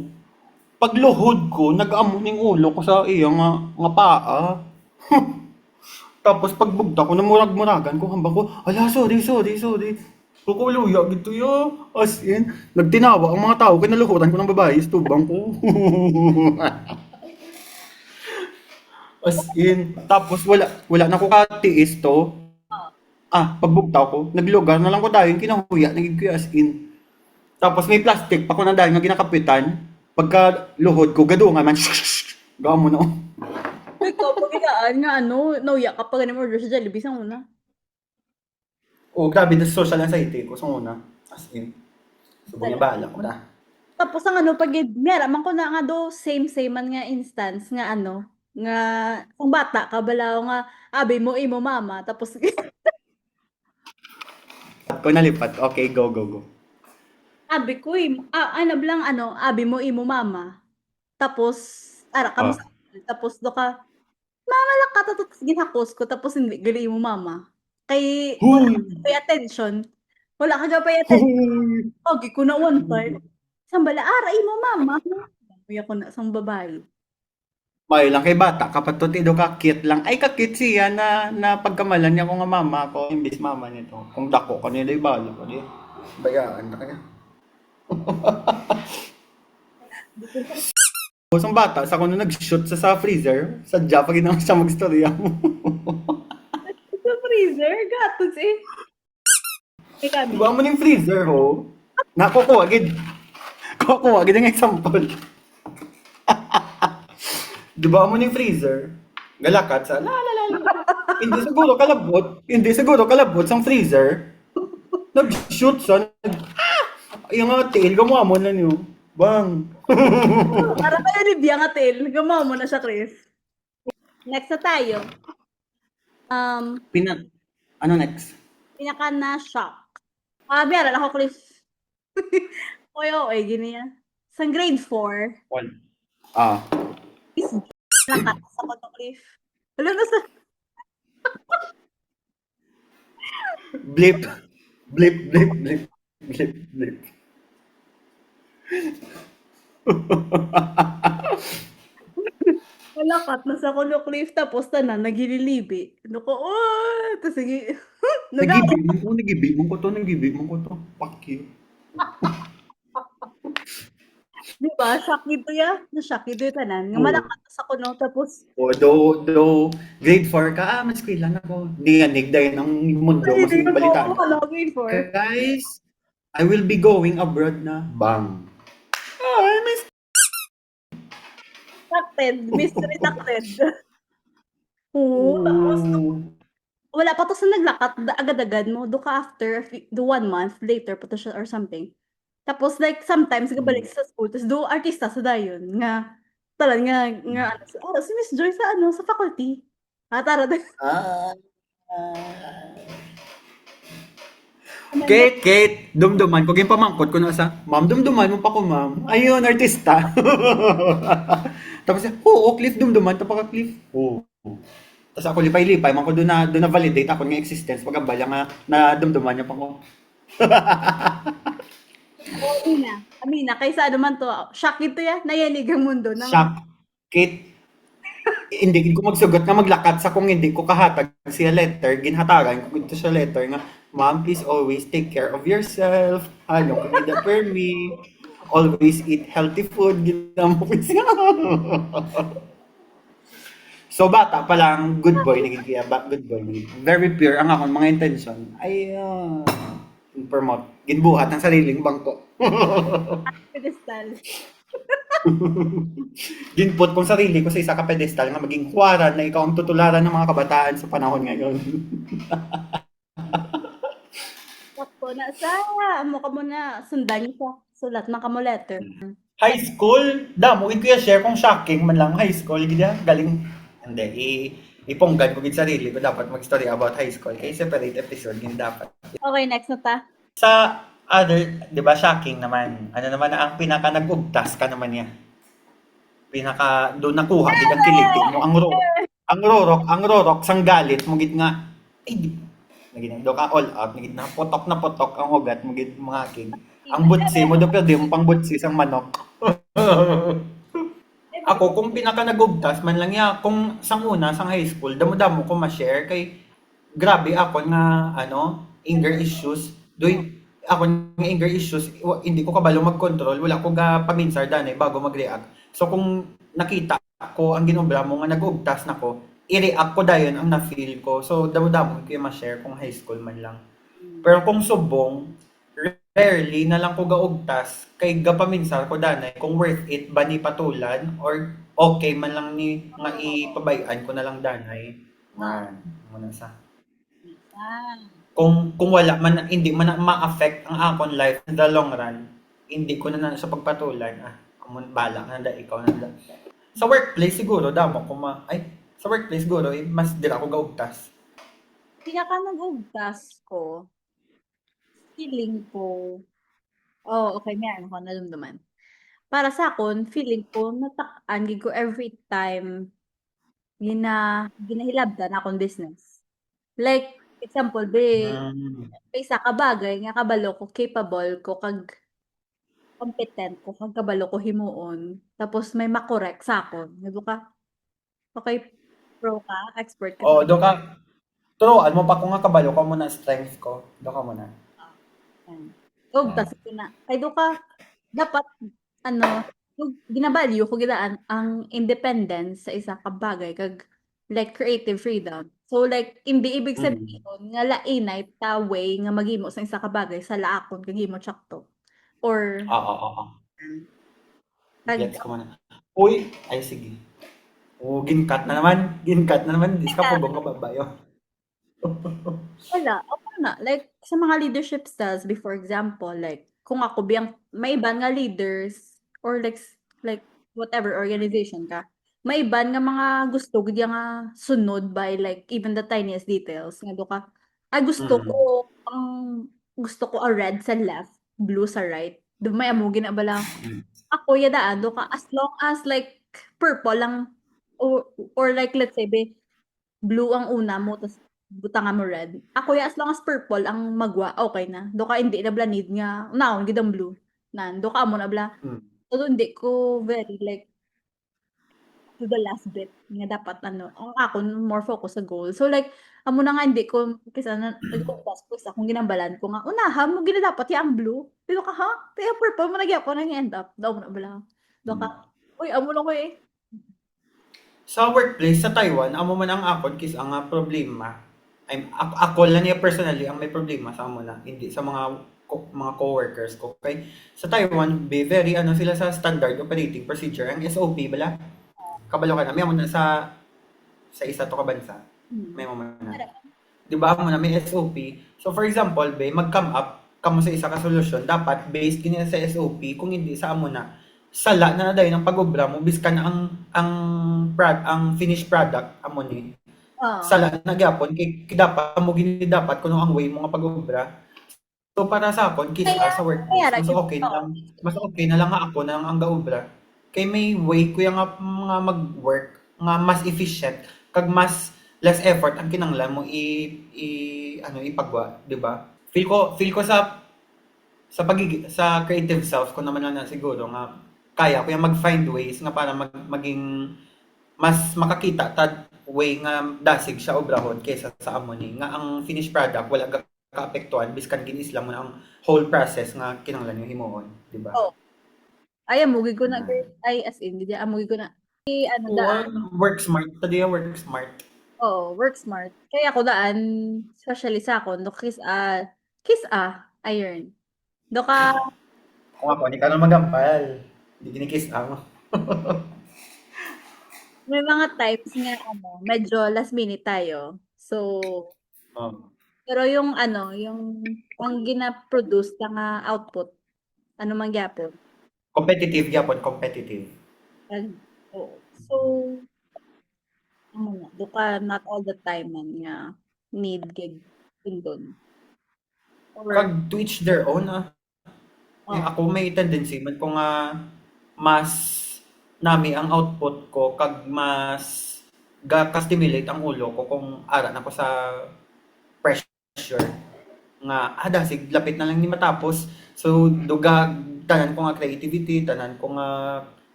Speaker 1: Pagluhod ko, nag-amo ning ulo ko sa iya nga paa. Tapos pagbugta ko, namurag-muragan ko, hamba ko, ala, sorry. Kukuluya, gito ya. As in, nagtinawa ang mga tao, kinaluhuran ko ng babae, istubang ko. As in, tapos wala na ko katiis to. Pagbugta ko, naglugar na lang ko dahil kinahuya, nagig ko as in. Tapos may plastic pa ko na dahil nga ginakapitan. Pagka luhod ko, gadungan man, gamo na.
Speaker 2: Ikaw, pagkitaan nga, nauya ka pa ganun order sa Jollibee sa una.
Speaker 1: Grabe, na social anxiety ko sa una. As in. Subong niya bahala ko na.
Speaker 2: Tapos ang pag mera man ko na nga do, same man nga instance, nga nga, kung bata ka, balaw nga, abi mo, imo mama, tapos,
Speaker 1: Ko nalipat, okay, go.
Speaker 2: abi ko, abi mo, imo mama, tapos, ara ka mo
Speaker 1: Oh.
Speaker 2: tapos do ka, mama lang ka, tapos ginhakos ko, tapos hindi, gali mo mama. Kay, wala
Speaker 1: Huy!
Speaker 2: ka pay attention. Wala ka dyan pa yata. Okay, ko na one time. Sambala, aray mo, mama. Kuya ko na, sang babae.
Speaker 1: May lang kay bata, kapatid ido ka cute lang. Ay, ka-cute siya na pagkamalan niya ko nga mama ko, imbis mama nito. Kung dako ka nila ibalo ko di. Bayaan na kaya. Kusang bata, sa kuno nag-shoot sa freezer, sadya pa ginang siya magstorya mo.
Speaker 2: Sa freezer, gatos eh. May kami.
Speaker 1: Diba mo ning freezer ho? Nakukuha gid. Kukuha gid ang example. Diba mo ning freezer? Galakat sa la la la la. Hindi siguro kalabot sang freezer. Nag-shoot sa yung mga tail gumawa mo na niyo. Bang.
Speaker 2: Para tayo ni Biang Atil. Gumawa mo na siya, Chris. Next na tayo.
Speaker 1: Ano next?
Speaker 2: Pinaka na shock. Meron ako, Chris. Oy, gini yan. Sa grade 4,
Speaker 1: One.
Speaker 2: is lakas ako to, Chris. Alam na sa...
Speaker 1: Blip. Blip, blip, blip. Blip, blip.
Speaker 2: Malakat na sa kuno, Cliff. Tapos tanan, nagililibi. Ano ko, tapos sige.
Speaker 1: Nagibi mo ko to. Fuck you.
Speaker 2: Di ba? Shock ito ya. Na-shock ito yung tanan. Nga
Speaker 1: Oo.
Speaker 2: malakat na sa kuno. Tapos,
Speaker 1: Grade 4 ka, mas kailan ako. Niyanig dahil ng mundo, mas
Speaker 2: hindi ko
Speaker 1: balitaan.
Speaker 2: grade 4.
Speaker 1: Guys, I will be going abroad na. Bang. I miss.
Speaker 2: Takted. Mystery takted. Oo. Tapos, wala pa to sa naglakat. Agad-agad mo. Do ka after, do 1 month later pa to siya or something. Tapos like sometimes gabalik sa school tapos do artista sa dayon nga talan nga si Miss Joy sa faculty. Tara.
Speaker 1: Ah. Kate, dumduman ko. Gayong pamangkot ko na sa, ma'am, dumduman mo pa ko, ma'am. Ayun, artista. Tapos siya, oo, Cliff, dumduman. Tapos ka, Cliff. Oo. Tapos ako lipay-lipay, man ko doon na validate ako ng existence. Pagkabala nga, na dumduman niya pa ko.
Speaker 2: Amina, kaysa ano man to, shock ito ya, nayanig ang mundo.
Speaker 1: Shock. Kate, hindi ko magsugot nga maglakat sa kung hindi ko kahatag siya letter, ginhatagan ko ito sa letter nga, ma'am, please always take care of yourself. Ano, kung hindi per me. Always eat healthy food. Ginamo ko siya. So, bata pa lang, good boy. Naging kaya, good boy. Very pure ang akong mga intention. Ay, promote. Ginbuhat ng sariling bangko.
Speaker 2: Pedestal.
Speaker 1: Ginput kong sarili ko sa isa ka pedestal nga maging huwaran na ikaw ang tutularan ng mga kabataan sa panahon ngayon.
Speaker 2: Sakto na sa mo ka muna sundan ko. Sulat na ka mo letter.
Speaker 1: High school, damo gid kuya share kung shocking man lang high school gid galing. Hindi iponggan ko gid sarili ko dapat mag-story about high school kay separate episode gid dapat.
Speaker 2: Okay, next na ta.
Speaker 1: Sa other, 'di ba shocking naman. Ano naman ang pinaka nagugtas ka naman niya? Pinaka doon nakuha gid ang kiliti mo ang rorok sang galit mo gid nga ay di naging do ka all out naging na potok ang ugat mo gid mga king. Ang butsi mo do pwede mo pang butsi sang manok. Ako kung pinaka nagugtas man lang ya kung sang una sang high school damo-damo ko ma-share kay grabe ako nga ano anger issues doy ako nga anger issues hindi ko kabalo mag-control wala ko ga paminsar danay bago mag-react. So kung nakita ko ang ginobra mo nga nagugtas nako i-react ko dayon ang na-feel ko. So damo-damo ko ma-share kung high school man lang. Pero kung subong rarely na lang ko gaugtas kay gapaminsar ko danay kung worth it ba ni patulan or okay man lang ni nga ipabayan ko na lang danay. Man, muna sa. Kung wala man hindi man ma-affect ang akon life in the long run, hindi ko na sa pagpatulan. Kumun bala na da ikaw na da. Sa workplace siguro damo ko sa workplace siguro mas dira ko gaugtas.
Speaker 2: Pinaka nagugtas ko. Feeling ko, okay, meron ako nalumduman. Para sa akon, feeling ko, natak-an ko every time ginahilabdan akong business. Like, Example, be,
Speaker 1: Mm.
Speaker 2: isa ka bagay nga kabalo ko capable ko kag competent ko kag kabalo ko himuon tapos may ma-correct sakon nga ka okay pro ka expert ka sa
Speaker 1: O, do ka, turuan mo pa kung nga kabalo ko muna strength ko. Do ka muna.
Speaker 2: yan. Og
Speaker 1: Yan.
Speaker 2: tas na kay do ka dapat ano ginabalyo ko gidaan ang independence sa isa ka bagay kag like creative freedom. So like hindi ibig
Speaker 1: Mm.
Speaker 2: sabihin nga lainay ta way nga maghimo sa isa ka bagay sa laakon kag himo tsakto or
Speaker 1: Oo, oo, oo.
Speaker 2: kag
Speaker 1: Gets ko muna. Uy, ay sige. O, ginkat na naman. Ginkat na naman. Dis ka po bang kababayo?
Speaker 2: wala, ako na. Like, sa mga leadership styles, before example, like, kung ako biyang, may iban nga leaders, or like, whatever organization ka, may iban nga mga gusto, gud nga sunod by, like, even the tiniest details. Nga do ka, ay,
Speaker 1: Mm.
Speaker 2: gusto ko a red sa left, blue sa right. Do may amo ginabala. Ako, yadaan, do ka, as long as, like, purple lang, or like, let's say, blue ang una mo tas butangan mo red. Ako ya as long as purple ang magwa, okay na. Do ka hindi na bla need nga naon gid ang blue. Nan do ka mo na bla.
Speaker 1: Mm.
Speaker 2: So hindi ko very like to the last bit nga dapat ano, ang ako more focus sa goal. So like amo na nga hindi ko kasi na nag-focus ko sa kung ginambalan ko nga unahan mo gina dapat ya ang blue. Pero ka ha? Kaya purple mo nagyapon nang end up. Daw mo na bala. Do ka.
Speaker 1: Mm.
Speaker 2: Uy, amo na ko eh.
Speaker 1: Sa workplace sa Taiwan, amo man ang akon kis ang problema. Ako lang niya personally ang may problema sa amo na, hindi sa mga coworkers ko. Okay? Sa Taiwan, be very ano sila sa standard operating procedure, ang SOP bala. Kabalo ka na, may amo na sa isa to ka bansa.
Speaker 2: Hmm.
Speaker 1: May amo na. 'Di ba amo na may SOP. So for example, be mag-come up kamo sa isa ka solusyon, dapat based kini sa SOP, kung hindi sa amo na sala na dayon ng pag-obra mo biskan ang finished product amo ni
Speaker 2: Oo.
Speaker 1: sala na gyapon kay dapat mo gini dapat kuno ang way mo nga pag-obra. So para sa akon
Speaker 2: Kaya
Speaker 1: sa
Speaker 2: kaya
Speaker 1: workplace
Speaker 2: ra gyud
Speaker 1: mas okay na lang nga ako na lang ang gaobra kay may way ko nga mga mag-work nga mas efficient kag mas less effort ang kinahanglan mo ano ipagwa, di ba? Feel ko sa creative self ko naman lang na siguro nga kaya ko yung mag-find ways nga para maging mas makakita tad way nga dasig siya obrahon kaysa sa amo ni nga ang finished product wala ga kaapektuhan biskan ginisla mo na ang whole process nga kinahanglan yung himuon, di ba?
Speaker 2: oo. Ay amugi ko na
Speaker 1: Yan.
Speaker 2: girl, ay as in di amugi ko na ano
Speaker 1: Oo,
Speaker 2: daan,
Speaker 1: work smart. Tadi work smart.
Speaker 2: oo, work smart. Kaya ako daan, especially sa ako, no kiss ayun. Do ka
Speaker 1: Kung ako, hindi ka na magampal. Hindi ginikis ang.
Speaker 2: may mga types nga ano, medyo last minute tayo. So,
Speaker 1: Oh.
Speaker 2: pero yung ano, yung ang gina-produce na nga output, ano man gyapon.
Speaker 1: Competitive yapon, competitive.
Speaker 2: Oo. So, amo na, do ka not all the time man nga need gig indon. Or,
Speaker 1: Kag to each their own, ah.
Speaker 2: oh,
Speaker 1: Ako may tendency man ko nga mas nami ang output ko kag mas ga-stimulate ang ulo ko kung ara na ko sa pressure nga dasig lapit na lang ni matapos. So duga tanan ko nga creativity, tanan ko nga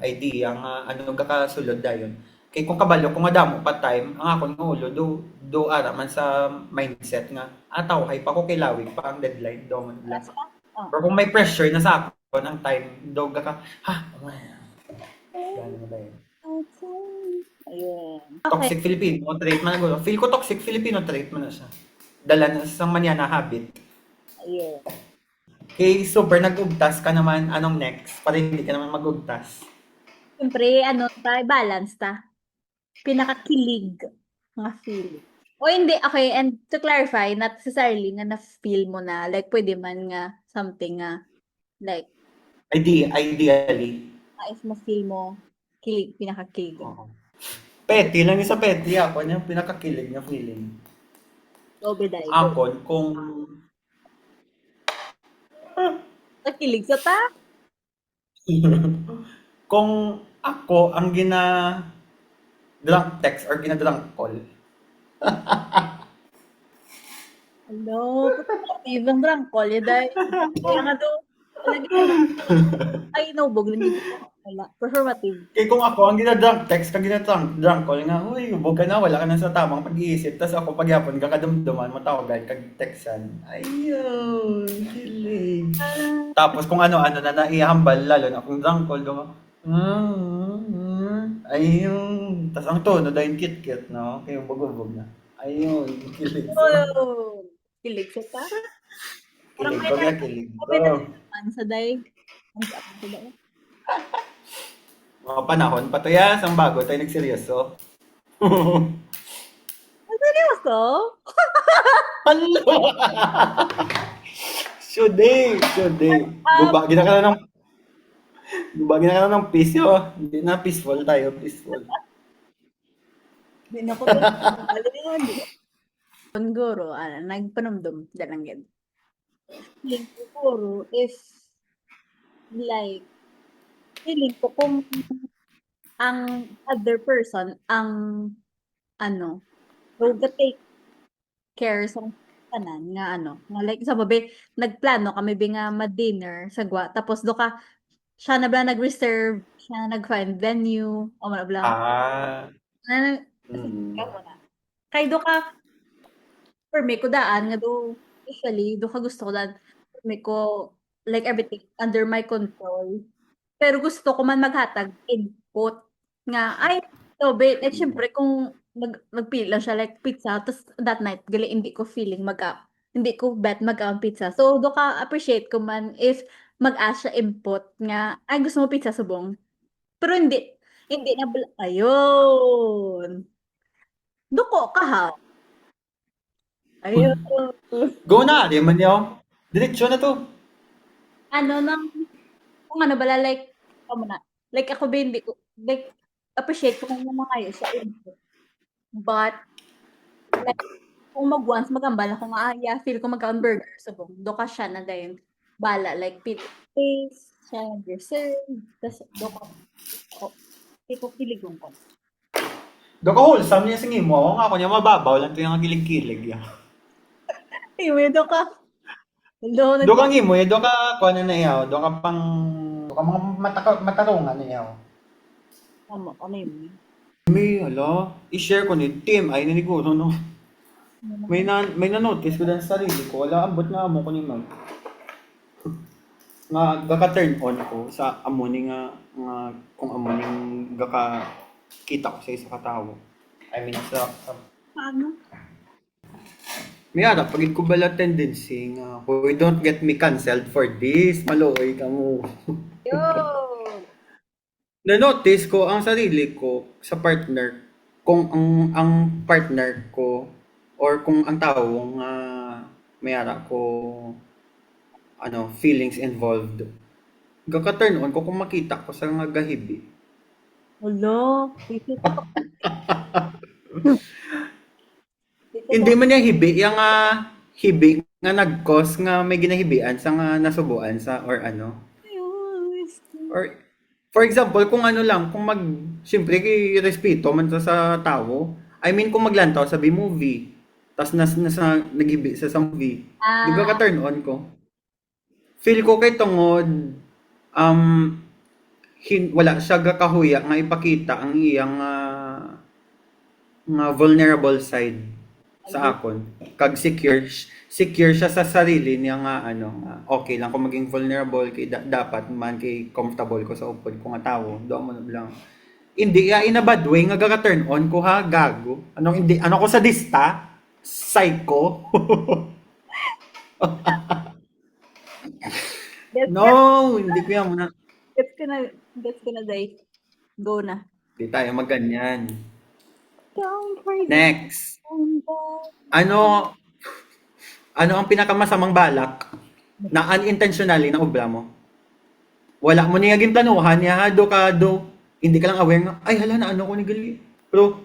Speaker 1: idea nga ano ga kasulod dayon. Kay kung kabalo kung nga damo pa time ang akon nga ulo do ara man sa mindset nga ataw hay pa ko kay lawig pa ang deadline do man lang.
Speaker 2: last pa? Oh.
Speaker 1: Pero kung may pressure na sa akon ang time do ga ka ha oh, gano'n na ba yun?
Speaker 2: Ayun. Okay.
Speaker 1: Toxic Filipino trait man na feel ko toxic Filipino trait man na siya. Dala na sa manya na habit.
Speaker 2: Ayun.
Speaker 1: Okay, super nag-ugtas ka naman. Anong next? Para hindi ka naman mag-ugtas.
Speaker 2: Siyempre ano ta, balance ta. Pinakakilig nga feeling. O hindi, okay, and to clarify, not necessarily nga na-feel mo na, like pwede man nga something nga, like,
Speaker 1: Ideally.
Speaker 2: if ma-feel mo, kilig, pinakakilig.
Speaker 1: Oo. Petty lang yung sa petty. Ako niya pinakakilig na feeling.
Speaker 2: Go, Beday, go.
Speaker 1: Akon, kung
Speaker 2: Nakilig sa ta?
Speaker 1: kung ako ang drunk text or gina-drunk call,
Speaker 2: No, performative ang drangkol, dahil kaya nga daw, palagi ay inubog lang gid ko. Wala, performative.
Speaker 1: Kaya kung ako, ang ginadrunk text, kag ginadrunk call nga, uy, hubog ka na, wala ka na sa tamang pag-iisip. Tapos ako, pagyapon, kakadumduman, matawagan, kag textan. Ayun, kilig. Tapos kung ano-ano na naihambal, lalo na kung drunk call, doon, ayun. Tapos ang tono, dahil kit-kit, no? Kaya hubog-hubog na. Ayun, kilig. So,
Speaker 2: Oh, kilig sa ta. Parang
Speaker 1: kilig
Speaker 2: may
Speaker 1: ko
Speaker 2: na
Speaker 1: nga, kilig ko.
Speaker 2: may naman sa day. Ang sa sa day.
Speaker 1: Mga panahon, patuyas, ang bago, tayo nagseryoso.
Speaker 2: Ang seryoso?
Speaker 1: Hello! Should eh.
Speaker 2: Um,
Speaker 1: Bubagi na ka na ng Bumagi na ka na ng peace yun. Hindi na peaceful tayo, peaceful.
Speaker 2: di na ko to. Galing di. Siguro, nagpanumdum dalang yan. Feeling ko siguro if like feeling ko kung ang other person ang ano, go take care sa tanan nga nga like sa babe nagplano kami nga ma-dinner sa Gwa tapos do ka siya na ba nag-reserve, siya na nag-find venue, o man bla.
Speaker 1: Ah.
Speaker 2: Na
Speaker 1: Mm.
Speaker 2: kay do ka for me ko daan nga do usually do ka gusto ko daan for me ko like everything under my control. Pero gusto ko man maghatag input nga ay so like syempre kung nagpili lang siya like pizza tapos that night gali hindi ko feeling hindi ko bet mag pizza. So do ka appreciate ko man if mag-ask siya input nga ay gusto mo pizza subong. Pero hindi na ayun. Duko ka ha. Ayun.
Speaker 1: Go na, di man yaw. Diretsyo na to.
Speaker 2: Ano nang kung ano bala like amo na. Like ako ba hindi ko like appreciate ko kung mga ayos siya input. But like kung mag-once magambala ko nga yeah, feel ko magka-burger subong. Do ka siya na dayon bala like pit face siya nag-reserve tas do ka ko piligong ko.
Speaker 1: Do ka wholesome niya singin mo. Ako nga ako niya mababaw lang to yung kilig-kilig. Ya.
Speaker 2: Iwe do ka. Do na
Speaker 1: Do ka ngimo, do ka kuha na yaw. Do ka mga matarungan na yaw.
Speaker 2: ano yun.
Speaker 1: May, ala, i-share ko ni Tim, ay naniguro, no? May na-notice ko din sa sarili ko. Wala, ambot na amo ko ni Mag. Nga, gaka-turn on ko sa amo ni nga kung amo ning gaka kita ko sa isa katawo. I mean,
Speaker 2: Paano?
Speaker 1: may ara, pag ko bala tendency nga, we don't get me cancelled for this, maluoy ka mo.
Speaker 2: Yo!
Speaker 1: Na-notice ko ang sarili ko sa partner, kung ang partner ko, or kung ang tao nga may ara ko, feelings involved. Gaka-turn on ko kung makita ko sa nga gahibi.
Speaker 2: Hala,
Speaker 1: Hindi man yung hibi, yung hibi nga nag-cause nga may ginahibian sa nga nasubuan sa or ano. Or for example, kung ano lang, kung siyempre respeto man sa tao. I mean, kung maglantaw sa B-movie, tas naghibi sa movie, di ba ka-turn on ko? Feel ko kay tungod, um, wala siya gakahuya nga ipakita ang iyang nga vulnerable side sa akon. Kag secure siya sa sarili niya nga nga okay lang kung maging vulnerable kay dapat man kay comfortable ko sa upod ko nga tawo. Do mo na lang. Hindi in a bad way nga turn on ko ha gago. Ano ko sa dista? Psycho. No, hindi ko yan muna.
Speaker 2: Gets ko na, day. Go na.
Speaker 1: Hindi tayo maganyan.
Speaker 2: Don't forget.
Speaker 1: Next. Ano ang pinakamasamang balak na unintentionally na obra mo? Wala mo niya ginplanuhan niya hindi ka lang aware nga ay hala na ano ko ni gali. Pero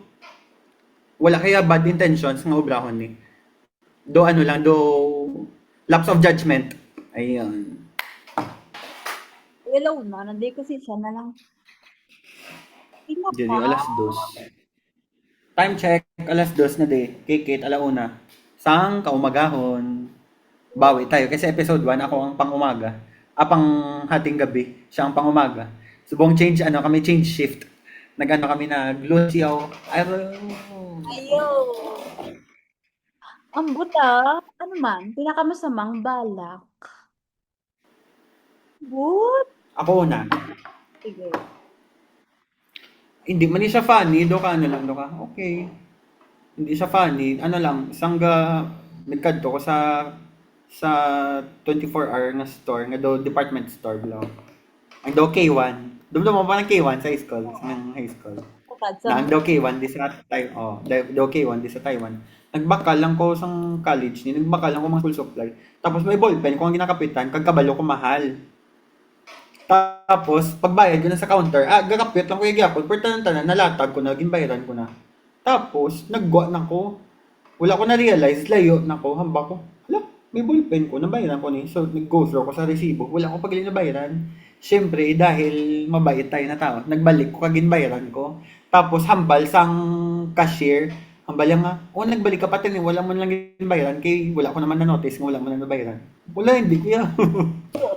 Speaker 1: wala kaya bad intentions nga obrahon ni. Ano lang lapse of judgment. Ayun.
Speaker 2: Hello na, nanday ko siya na lang.
Speaker 1: Dili alas 2. Time check, alas 2 na di. Kikit, alauna. Sang kaumagahon. Bawi tayo. Kasi episode 1, ako ang pang-umaga. Pang hating gabi. Siya ang pang-umaga. Subong change, kami change shift. Nag-ano kami, nag-Lucio.
Speaker 2: Ayo. Ang buta, ano man, pinakamasamang balak. But,
Speaker 1: Ako una.
Speaker 2: sige.
Speaker 1: Hindi man siya funny. Do ka, ano lang, do ka. Okay. Hindi siya funny. Ano lang, sangga, nagkadto ko sa 24-hour nga store, nga do department store lang. Ang daw K1. Dumdum mo ba ng K1 sa high school? Sa high school.
Speaker 2: Kapag sa
Speaker 1: Na ang daw K1 di sa Taiwan. Oh, daw K1 di sa Taiwan. Nagbakal lang ko sa college ni, nagbakal lang ko mga school supply. Tapos may ballpen ko ang ginakapitan, kag kabalo ko mahal. Tapos pagbayad ko na sa counter, gakapit lang ko yung gyapon, pero tanan-tanan nalatag ko na, ginbayaran ko na. Tapos nagwa na ko. Wala ko na realize, layo na ko, hamba ko. Hala, may ballpen ko, nabayaran ko ni. So nag-go through ko sa resibo, wala ko pagli nabayaran. Siyempre, dahil mabait tayo na tao, nagbalik ko kagin bayaran ko. Tapos hambal sang cashier, hambal lang nga, nagbalik ka pa tin, wala mo lang bayaran kay wala ko naman na notice kung wala mo lang nabayaran. Wala, hindi ko yan.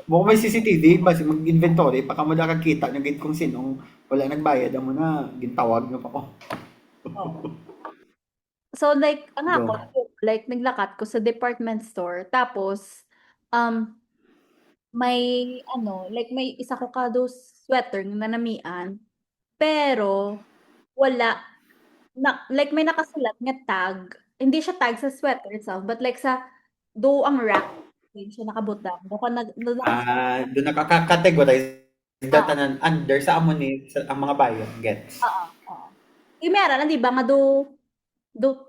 Speaker 1: Baka may CCTV, basi mag-inventory, baka mo nakakita ng gate kung sinong wala nagbayad, mo na, gintawag na pa ko.
Speaker 2: Oo. So like, ang ako,
Speaker 1: Go.
Speaker 2: like naglakat ko sa department store, tapos, um, may ano, like may isa ko kado sweater na nanamian, pero wala, like may nakasulat nga tag, hindi siya tag sa sweater itself, but like sa do ang rack, din siya nakabutang. Do ka nakasulat.
Speaker 1: Doon nakaka-categorize
Speaker 2: Oo,
Speaker 1: datanan under sa amo ni sa ang mga bayan, gets.
Speaker 2: oo, oo. Eh, meron na 'di ba nga do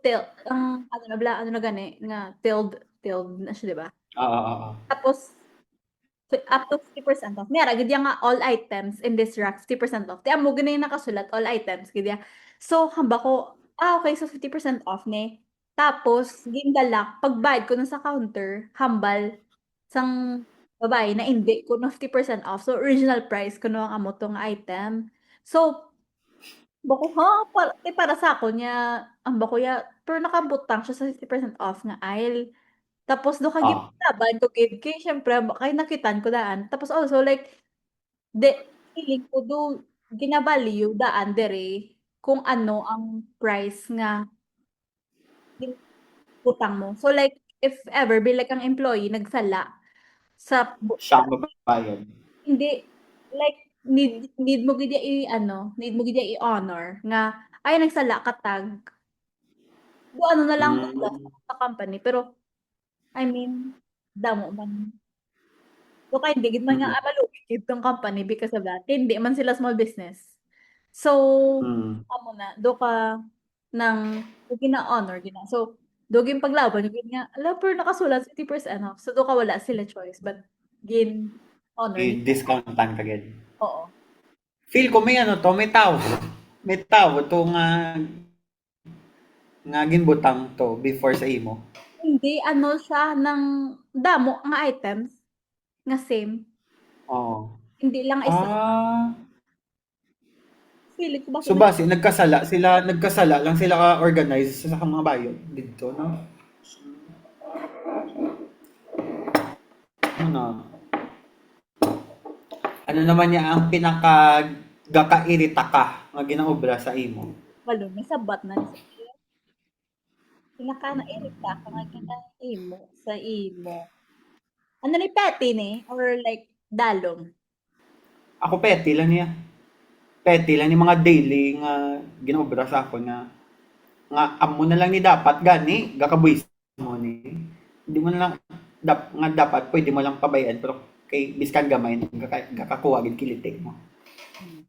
Speaker 2: til ang ano na bla ano na gani nga tilled na siya 'di ba?
Speaker 1: Oo, oo.
Speaker 2: Tapos up to 50% off. Meron gid nga all items in this rack 50% off. Ti amo gani nakasulat all items gid ya. So hamba ko, okay so 50% off ni. Tapos gindala pagbayad ko na sa counter, hambal sang babae na hindi ko na 50% off. So original price kuno ang amo tong item. So bako ha para sa ako niya ang bako ya pero nakabutang siya sa 50% off nga aisle. Tapos do kagid
Speaker 1: Oo.
Speaker 2: laban ko gid kay siyempre kay nakitaan ko daan. Tapos also like de feeling ko do gina-value daan dere kung ano ang price nga ginutang mo. So like if ever be like ang employee nagsala sa
Speaker 1: Siya ang magbabayad.
Speaker 2: hindi like need mo gid i-ano, need mo gid i-honor nga ay nagsala ka tag do ano na lang do
Speaker 1: Hmm,
Speaker 2: sa company pero I mean damo man. So kaya hindi gid man nga
Speaker 1: mm,
Speaker 2: malugi gid tong company because of that. Kaya hindi man sila small business. So
Speaker 1: mm.
Speaker 2: amo na do ka ng do gina-honor gina. So do gin paglaban gid nga ala pero nakasulat 50% off. So do ka wala sila choice but gin-honor ni
Speaker 1: I-discountan kagad.
Speaker 2: oo.
Speaker 1: Feel ko may ano to, may tao. May tao to nga ginbutang to before sa imo.
Speaker 2: Hindi ano siya ng damo nga items nga same.
Speaker 1: Oo.
Speaker 2: Hindi lang isa.
Speaker 1: Ah,
Speaker 2: Feeling ko ba
Speaker 1: so base nagkasala lang sila ka-organize sa mga bayo dito, no? Ano, ano naman niya ang pinaka gakairita ka nga ginaobra sa imo?
Speaker 2: walo may sabat na ni siya. Pinaka nairita ka nga gina-imo sa imo. Ano ni petty ni or like dalong?
Speaker 1: Ako petty lang niya. Petty lang ni mga daily nga ginaobra sa ako nga amo na lang ni dapat gani gakabuhis mo ni. Hindi mo na lang nga dapat pwede mo lang pabayad pero kay biskan gamay gakakuha gid kiliti mo.
Speaker 2: Hmm.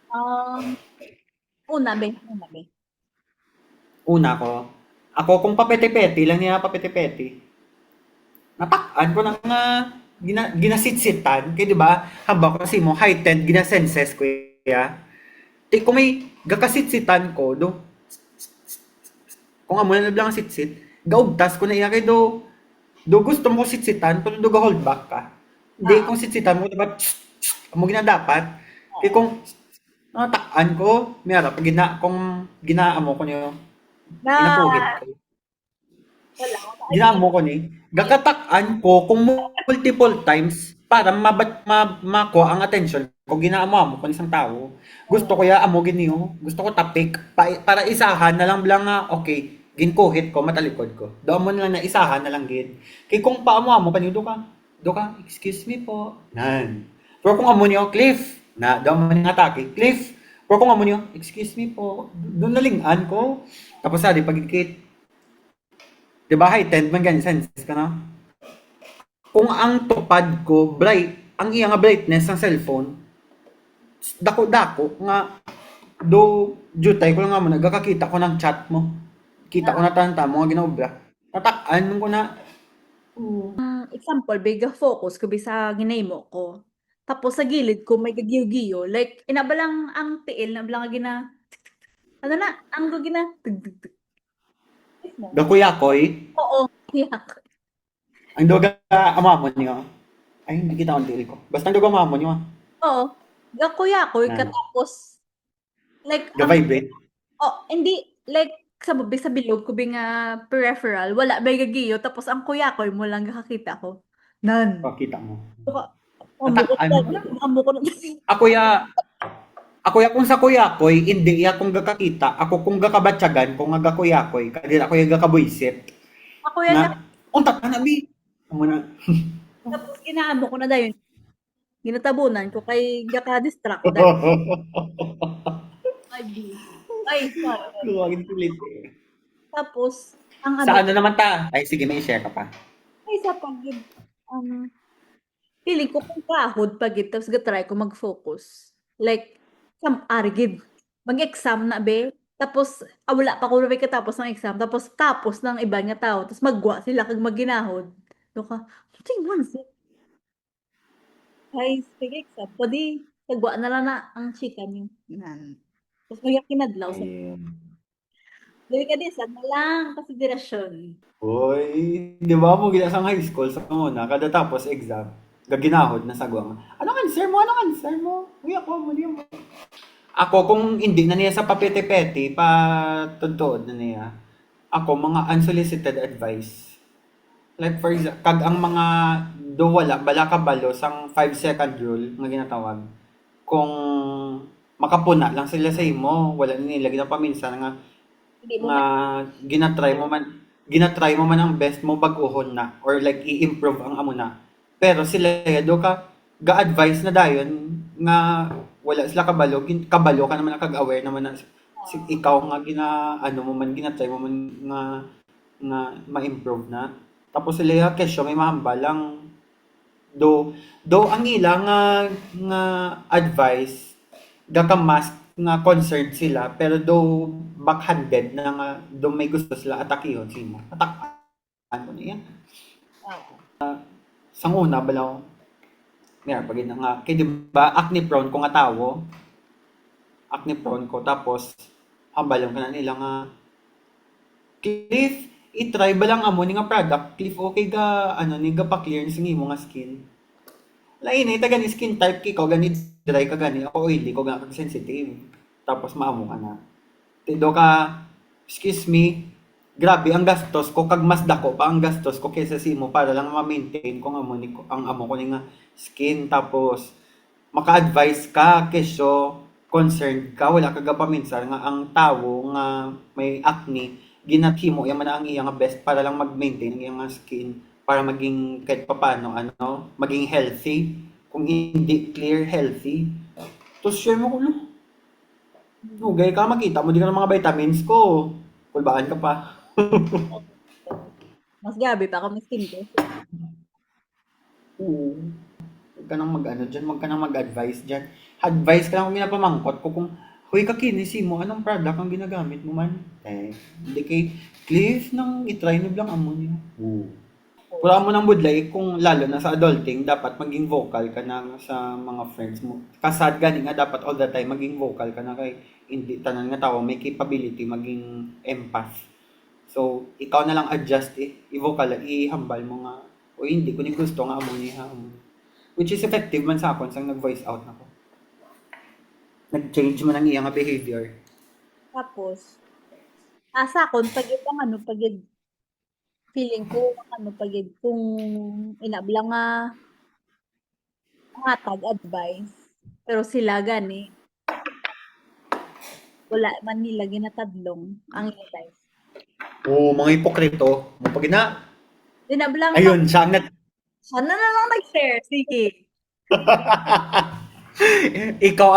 Speaker 2: Um, una be.
Speaker 1: Una ko, ako kung papete-peti lang niya papete-peti. Natak-an ko na nga ginasitsitan kay di ba? Haba ko kasi mo heightened ginasenses ko ya. Ti kung may gakasitsitan ko do kung amo na lang sitsit, gaugtas ko na iya kay do gusto mo sitsitan pero do ga hold back ka. Hindi
Speaker 2: Oo,
Speaker 1: kung sitsitan mo dapat mo ginadapat. Kay
Speaker 2: oo.
Speaker 1: kung natak-an ko, mayara pag kung ginaamo ko niyo
Speaker 2: Na
Speaker 1: inapugit ko.
Speaker 2: Wala,
Speaker 1: Ginamo ko ni, gakatak-an ko kung multiple times para makuha ang attention ko, ginaamo ko ni isang tao. Gusto ko ya amo giniyo, gusto ko tapik, para isahan na lang nga, okay, ginkuhit ko, matalikod ko. Doon mo na lang na isahan na lang gid. Kay kung paamo pa niyo, do ka, excuse me po, nan. Pero kung amo niyo, Cliff, na, doon mo nga atake, Cliff, pero kung amo niyo, excuse me po, doon nalingan ko. Tapos sari, pagkikit, 'di ba heightened man ganyan sense ka na? Kung ang tupad ko bright, ang iya nga brightness ng cellphone, dako-dako nga do jutay ko lang nga mo nagkakakita ko ng chat mo. Kita ko na tanta mo nga ginaobra. Tatak-an ko na.
Speaker 2: example, biga focus ko sa ginahimo ko. Tapos sa gilid ko may gagiyo-giyo, like inabalang ang tiil na blang gina ano na, ang gina tug tug tug.
Speaker 1: Gakuyakoy,
Speaker 2: Oo, yak.
Speaker 1: ang doga amamon niyo. Ay, hindi kita ang ko. Basta ang doga amamon niyo.
Speaker 2: Oo, gakuyakoy
Speaker 1: Na,
Speaker 2: katapos like ang
Speaker 1: ga-vibrate.
Speaker 2: hindi like sa bilog ko nga peripheral wala may gagiyo tapos ang kuyakoy mo lang gakakita ko. Nan.
Speaker 1: Pakita mo.
Speaker 2: Baka
Speaker 1: Tatak-an mo na.
Speaker 2: amo ko na kasi.
Speaker 1: Ako ya, ako ya kung sa kuyakoy, hindi ya kung gakakita. Ako kung gakabatsagan, kung nga gakuyakoy, kaya ako yung gakabuisit.
Speaker 2: Ako yan na
Speaker 1: Na, untak ka na, bi. Amo na.
Speaker 2: tapos ginaano ko na dayon. Ginatabunan ko kay gaka-distract ko dahil ay sorry.
Speaker 1: Luwagin kulit eh.
Speaker 2: Tapos ang
Speaker 1: Sa ano naman ta? Ay, sige, may share ka pa.
Speaker 2: ay sa pag um, feeling ko kung kahod pag tapos ga-try ko mag-focus. Like arigid mag-exam na be tapos wala pa ko na katapos ng exam tapos ng iba nga tao tapos magwa sila kag magginahod. Do ka, tingnan si ay sige exam pwede nagwa na lang na ang chika niyo. Yan. Tapos may kinadlaw sa
Speaker 1: Ayun.
Speaker 2: dili ka din sad na lang konsiderasyon.
Speaker 1: Hoy, di ba mo gina sa high school sa una, kada tapos exam, gaginahod na sagwang. Anong answer mo? Anong answer mo? Uy, ako mo niya. Ako, kung hindi na niya sa papete-pete, patudod na niya, ako, mga unsolicited advice. Like for example, kag ang mga do wala, bala ka balo sang 5 second rule nga ginatawag. Kung makapuna lang sila sa imo, wala nila ginapaminsan nga
Speaker 2: Hindi mo
Speaker 1: nga ginatry mo man ang best mo baguhon na or like i-improve ang amo na. Pero sila do ka ga-advise na dayon nga wala sila kabalo, kabalo ka naman kag-aware naman na ikaw nga ano mo man ginatry mo man nga ma-improve na. Tapos sila kesyo may mahambal lang do ang ila nga advice gakamas nga concerned sila pero do backhanded na nga do may gusto sila atakihon simo atakan mo niya sang una balaw nga pag ina nga kay di ba acne prone ko nga tawo acne prone ko tapos hambalan ka na nila nga Cliff i-try ba lang amo ni nga product Cliff okay ga ano ni ga pa-clear sa imo nga skin lain ita gani skin type ki ko gani dry ka gani ako oily ko ga sensitive tapos maamo ka na tido ka excuse me grabe ang gastos ko kag mas dako pa ang gastos ko kaysa si mo para lang ma-maintain ko ang amo ko ni nga skin tapos maka-advise ka kesyo concerned ka wala ka gapaminsan nga ang tawo nga may acne ginathimo yaman na ang iya nga best para lang mag-maintain ang iyang skin para maging kahit papano ano maging healthy kung hindi clear healthy to share mo ko dugay ka makita mo di ka ng mga vitamins ko kulbaan ka pa
Speaker 2: mas gabi pa ako miskin ko.
Speaker 1: oo huwag ka nang mag-ano dyan huwag ka nang mag-advise dyan advice ka lang kung minapamangkot ko kung huy kakinisi mo anong product ang ginagamit mo man hindi kay Cliff nang itry nyo lang amo niyo wala mo nang budlay kung lalo na sa adulting, dapat maging vocal ka na sa mga friends mo. Kasad gani nga dapat all the time maging vocal ka na kay hindi tanan nga tao may capability maging empath. So, ikaw na lang adjust i-vocal, ihambal mo nga o hindi ko ni gusto nga amo niya. Which is effective man sa akon sang nag-voice out nako. Nag-change man ang iyang behavior.
Speaker 2: Tapos sa akon pag ibang pag feeling ko ano pagid kung inabla nga matag advice pero sila gani wala man nila ginatadlong ang advice.
Speaker 1: Oo, mga hipokrito. Mapag na.
Speaker 2: Inablang ka,
Speaker 1: Ayun, siya ang nat...
Speaker 2: sana na lang nag-share. Sige.
Speaker 1: ikaw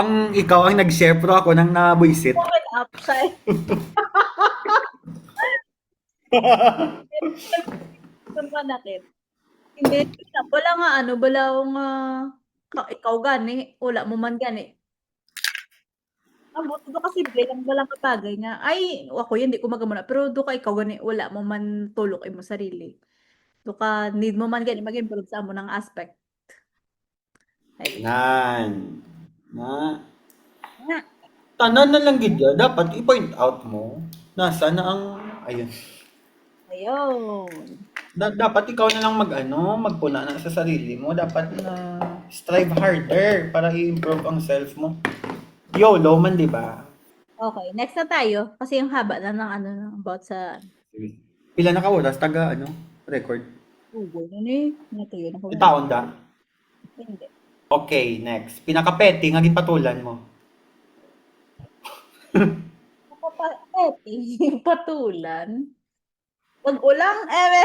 Speaker 1: ang nag-share pero ako nang nabuisit.
Speaker 2: Open up siya. Kung natin. Hindi, wala nga ano, wala nga ikaw gani, wala mo man gani. Ang buto do kasi bilang walang kapagay nga, ay, ako yun, di ko magamuna. Pero do ka ikaw gani, wala mo man tulok mo sarili. Do ka, need mo man gani, mag-improve sa mo ng aspect. Ay,
Speaker 1: Nan. Na.
Speaker 2: nga.
Speaker 1: Tanan na lang gid ya. Dapat i-point out mo. Nasa na ang... Ayun.
Speaker 2: Ayun.
Speaker 1: Dapat ikaw na lang magpuna na sa sarili mo. Dapat na strive harder para i-improve ang self mo. YOLO man, di ba?
Speaker 2: Okay, next na tayo. Kasi yung haba na ng ano, about sa
Speaker 1: Pila na ka oras? Record?
Speaker 2: Google. Ano eh? Natuyo na ko.
Speaker 1: Itaon da?
Speaker 2: Hindi.
Speaker 1: Okay, next. Pinaka-petty nga ginpatulan mo.
Speaker 2: Patulan. Wag ulang, eme.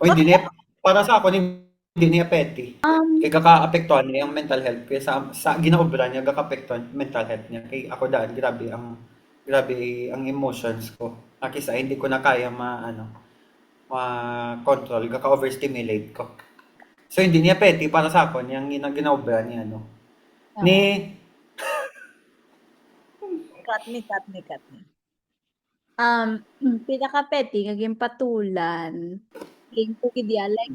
Speaker 1: O hindi niya, para sa ako, hindi niya petty. Kaya kaka-apektuhan niya yung mental health. Kaya sa ginaobra niya, kaka-apektuhan mental health niya. Kaya ako daan, grabe ang emotions ko. Kisa hindi ko na kaya ma-control, kaka-overstimulate ko. So hindi niya petty para sa ako, yung ginaobra niya, ni
Speaker 2: Cut me. Pinaka-petty, naging patulan. King ko kidya, like,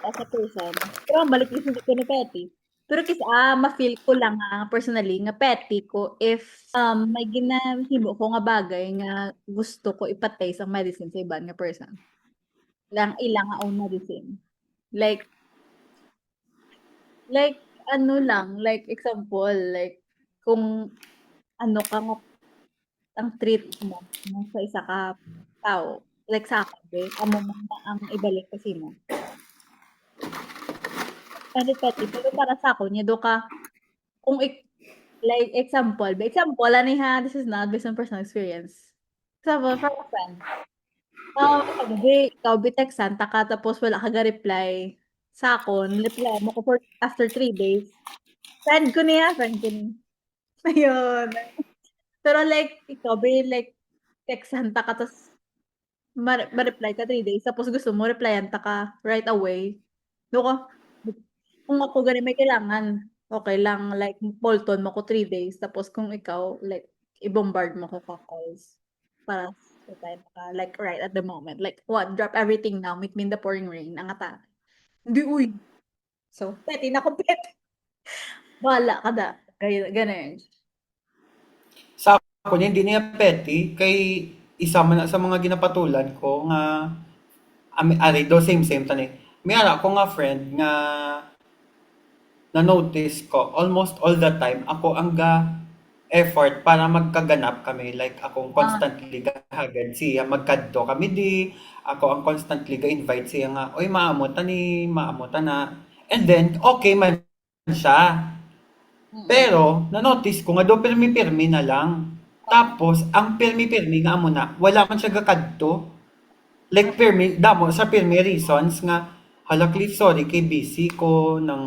Speaker 2: as a person. Pero balik yung ko na petty. Pero kasi, ma-feel ko lang personally, nga petty ko if may ginahimo ko nga bagay nga gusto ko ipatay sa medicine sa iban nga person. Ilang nga own medicine. Like, ano lang, like example, like, kung ano ka nga ang treat mo sa isa ka tao, like sa akin, amo mo na ang ibalik kasi mo. Petty, pero para sa ako, niya do ka, kung like example, ani ha, this is not based on personal experience. Example, for a friend, ikaw bitextan ta ka tapos wala ka ga-reply sa akon, reply mo ko for after 3 days. Friend ko niya. Ayun. Pero like, ikaw like, textan ta ka tapos ma-reply ka 3 days tapos gusto mo replyan ta ka right away. Do ka, kung ako gani may kailangan, okay lang, like, bolton mo ko 3 days tapos kung ikaw, like, i-bombard mo ko calls para sa time ka, like, right at the moment. Like, what, drop everything now, meet me in the pouring rain, ang ata. Hindi, uy. So, petty na ko, petty. Bahala ka da. Ganun.
Speaker 1: sa ako niya, hindi niya petty. Kay isa man na sa mga ginapatulan ko nga ari do same tani. May ara ko nga friend nga na-notice ko almost all the time ako ang effort para magkaganap kami. Like, akong constantly gahagad siya, magkadto kami di. Ako ang constantly ga-invite siya nga, oy, maamutan na. And then, okay man siya. Pero, na-notice ko nga do pirmi-pirmi na lang. Tapos, ang pirmi-pirmi nga mo na, wala man siya gakadto. Like, sa pirmi reasons nga, hala, Cliff, sorry, kay busy ko nang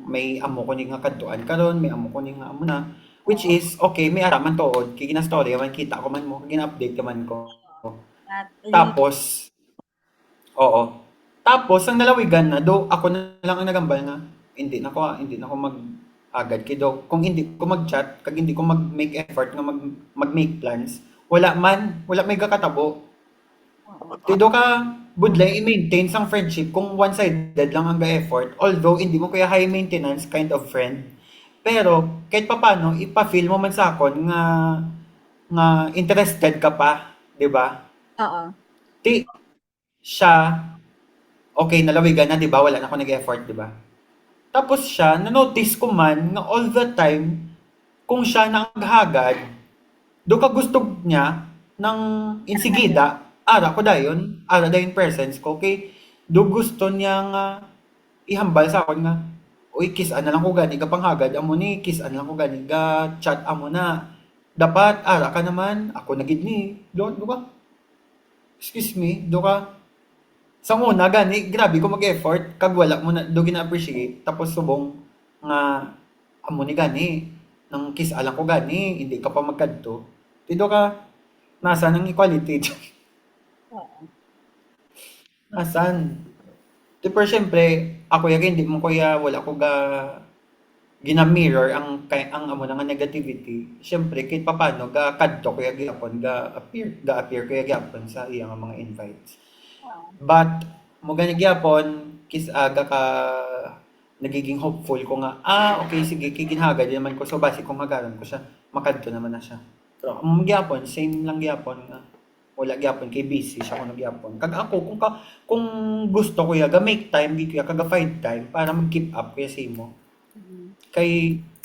Speaker 1: may amo ko ni nga kadtuan karon, may amo ko ni nga amo na. Which is, okay, may araman tood. Kaya gina-story, man kita ko man mo, gina-update man ko. Tapos, oo. Tapos, ang nalawigan na, do, ako na lang ang nagambal na, hindi na ko mag-agad. Kido, kung hindi ko mag-chat, kag hindi ko mag-make effort nga mag-make plans, wala may kakatabo. Tido ka, budlay i-maintain sang friendship kung one-sided lang ang ga-effort. Although, hindi mo kaya high maintenance kind of friend. Pero, kahit papano, ipa-feel mo man sa akon nga interested ka pa, di ba?
Speaker 2: Oo.
Speaker 1: Ti, siya, okay, nalawigan na, di ba? Wala na ako nag-effort, di ba? Tapos siya, na-notice ko man nga all the time, kung siya naghagad, do ka gusto niya ng insigida, ara dayon presence ko kay do gusto niya nga ihambal sa akon nga uy kiss ana lang ko gani ka panghagad amo ni kiss ana lang ko gani ga chat amo na dapat ara ka naman ako na gid ni do ka excuse me do ka sa una gani grabe ko mag-effort kag wala mo na do gina-appreciate tapos subong nga amo ni gani nang kiss alang ko gani hindi ka pa magkadto tido ka nasa nang equality
Speaker 2: Oo.
Speaker 1: nasan di pero syempre ako yaga hindi mo kuya wala ko ga gina-mirror ang amo na nga negativity syempre kahit papaano ga kadto kuya gyapon ga appear kuya gyapon sa iyang mga invites.
Speaker 2: Oo.
Speaker 1: But, mo gani gyapon, kis aga ka nagiging hopeful ko nga, okay, sige, kiginhaga din naman ko. So, basi kung hagaran ko siya, makadto naman na siya. Pero, gyapon, same lang gyapon nga. Wala gyapon, kay busy siya kung nagyapon. Kag ako, kung gusto ko ya, ga make time, di kuya, kaga find time, para mag-keep up kuya sa imo.
Speaker 2: Mm.
Speaker 1: Kay,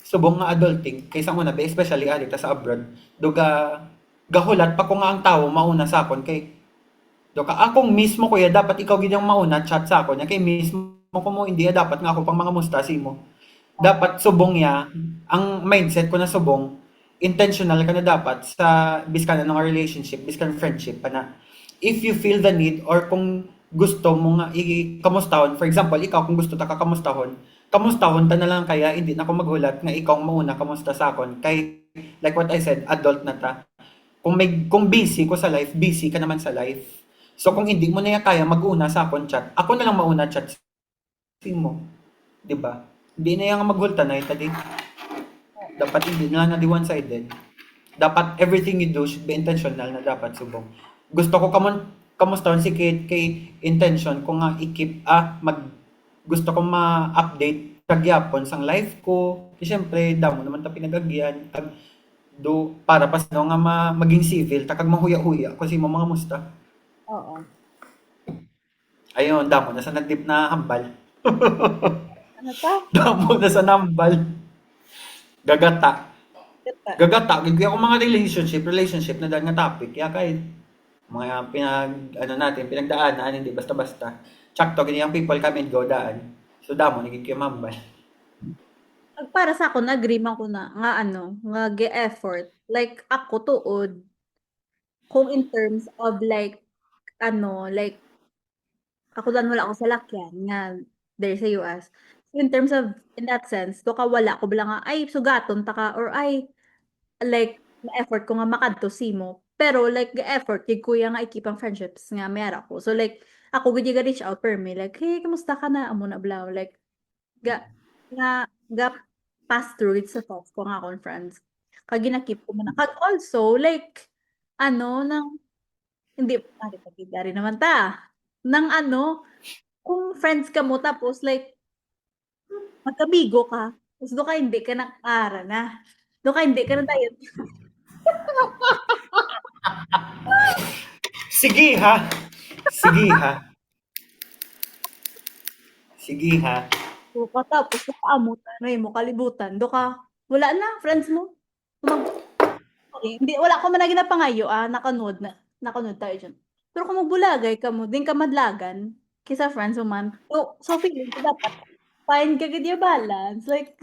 Speaker 1: subong nga adulting, kay sa una, especially adita sa abroad, do gahulat pa ko nga ang tao mauna sa akon, kay do ka akong mismo kuya dapat ikaw gid ang mauna chat sa ako nya kay mismo ko mo hindi dapat nga ako pang mga mustasi mo. Dapat subong ya ang mindset ko na subong intentional ka na dapat sa biskan ng relationship, biskan friendship pa na if you feel the need or kung gusto mo nga i-kamustahon, for example, ikaw kung gusto ta ka kamustahon ta na lang kaya hindi na ako maghulat nga ikaw ang mauna kamusta sa akon kay like what I said, adult na ta kung busy ko sa life, busy ka naman sa life. So kung hindi mo na yan kaya mag-una sa akong chat, ako na lang mauna chat sa mo. 'Di ba? Hindi na yan maghulta na ita di. Dapat hindi na di one-sided. Dapat everything you do should be intentional na dapat subong. Gusto ko kamustawan si Kate kay intention ko nga i-keep gusto ko ma-update kagyapon sang life ko. Kasi syempre damo naman ta pinagagyan do para pas no nga maging civil takag mahuya-huya kasi mo mga musta.
Speaker 2: Oo.
Speaker 1: Ayun, damo na sa nagdip na hambal.
Speaker 2: Ano 'to?
Speaker 1: Damo na sa nambal. Gagata.
Speaker 2: Gata.
Speaker 1: Gagata. Gagawin ako mga relationship na dahil nga topic. Kaya kahit mga pinagdaanan, hindi basta-basta. Tsakto, ganyan people come and go daan. So, damo, nagiging mambal.
Speaker 2: Para sa ako agree man ko na nga ano, nga gi-effort. Like ako tuod, kung in terms of like ano, like ako dan wala ako sa lakyan nga there sa US. So in terms of in that sense, do ka wala ko bala nga ay sugaton ta ka or ay like na-effort ko nga makadto simo. Pero like ga-effort gid kuya nga i-keep ang friendships nga mayara ko. So like ako gid ga reach out per me like hey kamusta ka na amo na bla like ga pass through it sa thoughts ko nga akong friends. Kag gina-keep ko man kag also like ano nang hindi pagidari naman ta. Nang ano kung friends ka mo tapos like magkamigo ka, tapos do ka hindi ka nag-aral na. Do ka hindi ka na dayon.
Speaker 1: Sige ha. Sige ha. Sige ha.
Speaker 2: Do ka tapos nakaamot na mo kalibutan. Do ka wala na friends mo. Hindi wala ko man na ginapangayo nakanood tayo diyan. Pero kung magbulagay ka mo, din ka madlagan kaysa friends mo man. So feeling ko dapat find ka gid yung balance like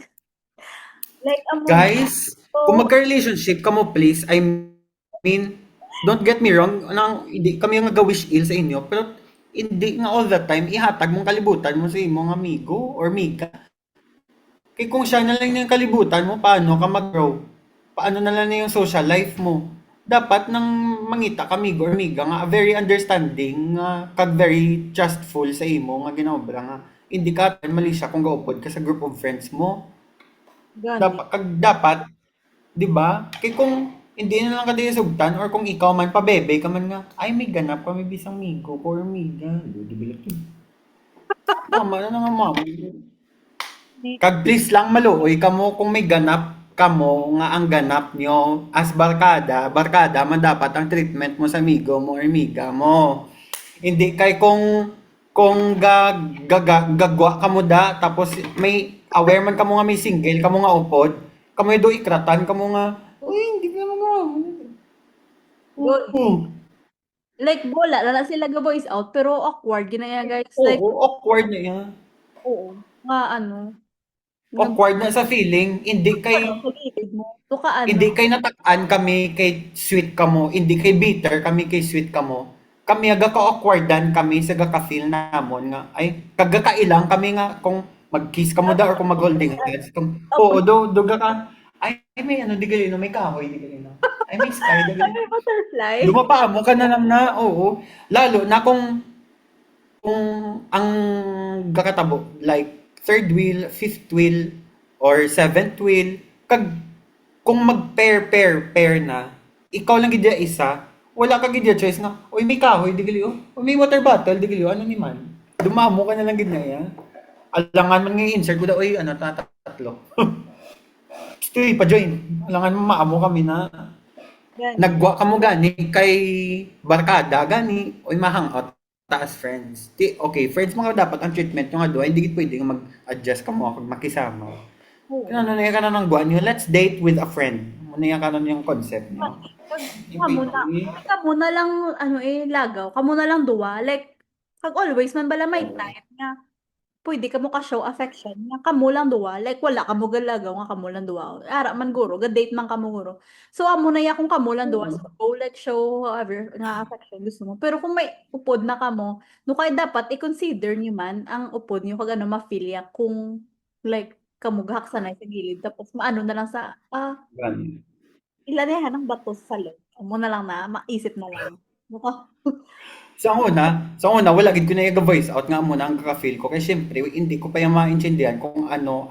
Speaker 2: among
Speaker 1: Guys, kung
Speaker 2: so
Speaker 1: magka-relationship ka mo, please, I mean, don't get me wrong, hindi kami nga ga-wish ill sa inyo, pero hindi nga all the time, ihatag mong kalibutan mo sa imong amigo or miga. Kaya kung siya na lang yung kalibutan mo, paano ka mag-grow? Paano na lang yung social life mo? Dapat nang mangita ka amigo or miga nga very understanding nga kag very trustful sa imo nga ginobra nga hindi ka mali siya kung gaupod ka sa group of friends mo.
Speaker 2: gani.
Speaker 1: Dapat 'di ba? Kay kung hindi na lang kada sugtan or kung ikaw man pabebe ka man nga ay may ganap pa may bisang migo or miga. Di bilat yun. Mama na nga mama. Kag please lang maluoy kamo kung may ganap kamo nga ang ganap nyo as barkada man dapat ang treatment mo sa amigo mo or miga mo. Hindi kay kung gagwa kamo da tapos may aware man kamo nga may single kamo nga upod, kamo do ikratan kamo nga uy hindi ka mo nga.
Speaker 2: Good.
Speaker 1: Oo.
Speaker 2: Like, wala na sila ga-voice out, pero awkward, ginaya guys. Like,
Speaker 1: Oo, awkward na yan.
Speaker 2: oo, nga ano, nga
Speaker 1: Awkward na sa feeling,
Speaker 2: ano, sa gilid mo. To ka ano,
Speaker 1: hindi kay natak-an kami kay sweet kamo, hindi kay bitter kami kay sweet kamo. Kami aga ka-awkwardan kami sa gaka-feel namon nga ay kagakailang kami nga kung mag-kiss kamo da or kung mag-holding hands. Oo,
Speaker 2: tapos,
Speaker 1: do ka ay may ano di gali no, may kahoy di gali no. Ay may sky di gali.
Speaker 2: may butterfly.
Speaker 1: Dumapa mo ka na lang na, oo. Lalo na kung ang gakatabo like third wheel, fifth wheel or seventh wheel kag kung mag-pair na, ikaw lang gid isa, wala ka gid choice na, oy may kahoy di gali oh. Oy may water bottle di gali oh. Ano ni man. Dumamo ka na lang gid na ya. Alangan man nga insert ko da oy ano tatlo. Stoy pa join. Alangan mo maamo kami na
Speaker 2: Yan.
Speaker 1: nagwa ka mo gani kay barkada gani oy ma-hangout taas friends. Okay, friends mga dapat ang treatment nyo nga do, hindi gid pwede nga mag-adjust ka mo kag makisama.
Speaker 2: Oo.
Speaker 1: Ano na ka na ng guwan nyo, let's date with a friend. Muna yan ka na yung concept nyo.
Speaker 2: Pag
Speaker 1: Yung
Speaker 2: kamo na,
Speaker 1: pwede.
Speaker 2: kamo na lang, ano lagaw, kamo na lang duwa. Like, pag always man bala may
Speaker 1: Oo.
Speaker 2: time nga, pwede ka mo ka-show affection nga kamo lang duwa. Like, wala kamo galagaw nga kamo lang duwa. Ara man guro, ga-date man kamo guro. So, amo na ya kung kamo lang duwa. So, go like show however nga affection gusto mo. Pero kung may upod na kamo, no kaya dapat i-consider niyo man ang upod niyo kag ano ma-feel ya kung like kamugahak sanay sa gilid tapos maano na lang sa
Speaker 1: Ganun.
Speaker 2: ilanehan ng bato sa salon. Amo na lang na maisip na lang. Mukha
Speaker 1: Sa una, wala gid ko na yung voice out nga muna ang kaka-feel ko. Kasi syempre, hindi ko pa yung maintindihan kung ano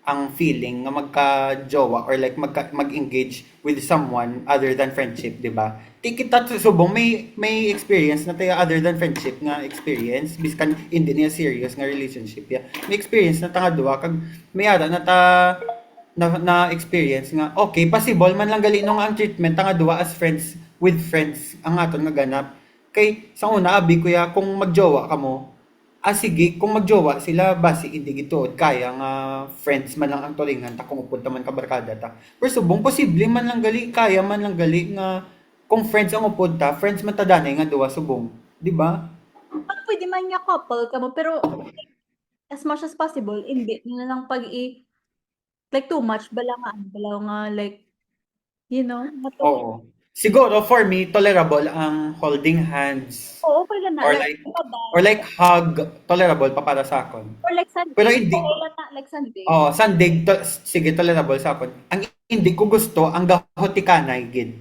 Speaker 1: ang feeling nga magka-jowa or like mag-engage with someone other than friendship, di ba? Di kita subong may experience na tayo other than friendship nga experience biskan hindi niya serious nga relationship ya. May experience na tanga duwa kag may ara na experience nga okay possible man lang gali nung ang treatment nga duwa as friends with friends ang aton nga ganap kay sa una abi kuya kung magjowa ka mo sige kung magjowa sila basi hindi gituod kaya nga friends man lang ang tulingan ta kung upunta man ka barkada ta pero subong posible man lang gali kaya man lang gali nga kung friends ang upunta friends man ta danay nga duwa subong di ba
Speaker 2: pwede man nga couple ka mo pero as much as possible hindi na lang like too much bala nga like mato
Speaker 1: oo siguro for me tolerable ang holding hands
Speaker 2: oo pala na
Speaker 1: or
Speaker 2: like
Speaker 1: like
Speaker 2: bye
Speaker 1: or like hug tolerable pa para sa akon.
Speaker 2: or like
Speaker 1: Pero
Speaker 2: Sunday
Speaker 1: hindi
Speaker 2: wala na like Sunday
Speaker 1: sandig sige tolerable sa akon. Ang hindi ko gusto ang gahotikanay gid.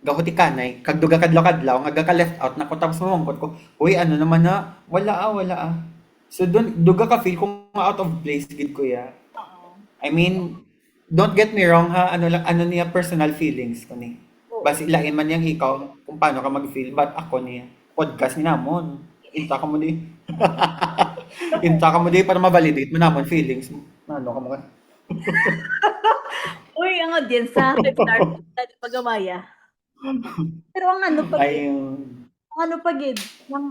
Speaker 1: Gahotikanay kag duga kadlaw-kadlaw nga ka left out na ko tapos mamangkot ko. Uy ano naman na wala. So duga ka feel kung out of place gid ko ya.
Speaker 2: oo
Speaker 1: I mean don't get me wrong ha ano niya personal feelings ko ni.
Speaker 2: oo
Speaker 1: Basi lain man yang ikaw kung paano ka mag-feel but ako ni podcast ni namon. Inta ka mo di. Inta ka mo di para ma-validate mo namon feelings mo. Ano ka mo ka?
Speaker 2: uy ang audience sa 5 star dati pagamaya pero ang ano pag
Speaker 1: Ay,
Speaker 2: ang ano pa gid ng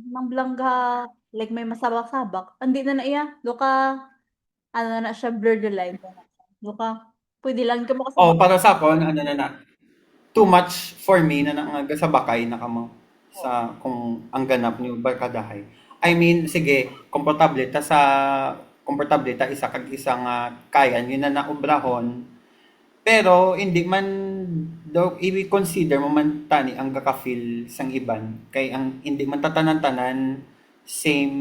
Speaker 2: ng blangga like may masabak-sabak andi na iya do ka ano na siya blur the line na na siya. Do ka pwede lang ka makasabak
Speaker 1: para sa akon, ano na too much for me na sa bakay na kamo sa kung ang ganap ni barkadahay. I mean, sige, komportable ta isa kag isa nga kaya yun na naubrahon. Pero hindi man daw i-consider mo man tani ang gaka-feel sang iban kay ang hindi man tatanan-tanan same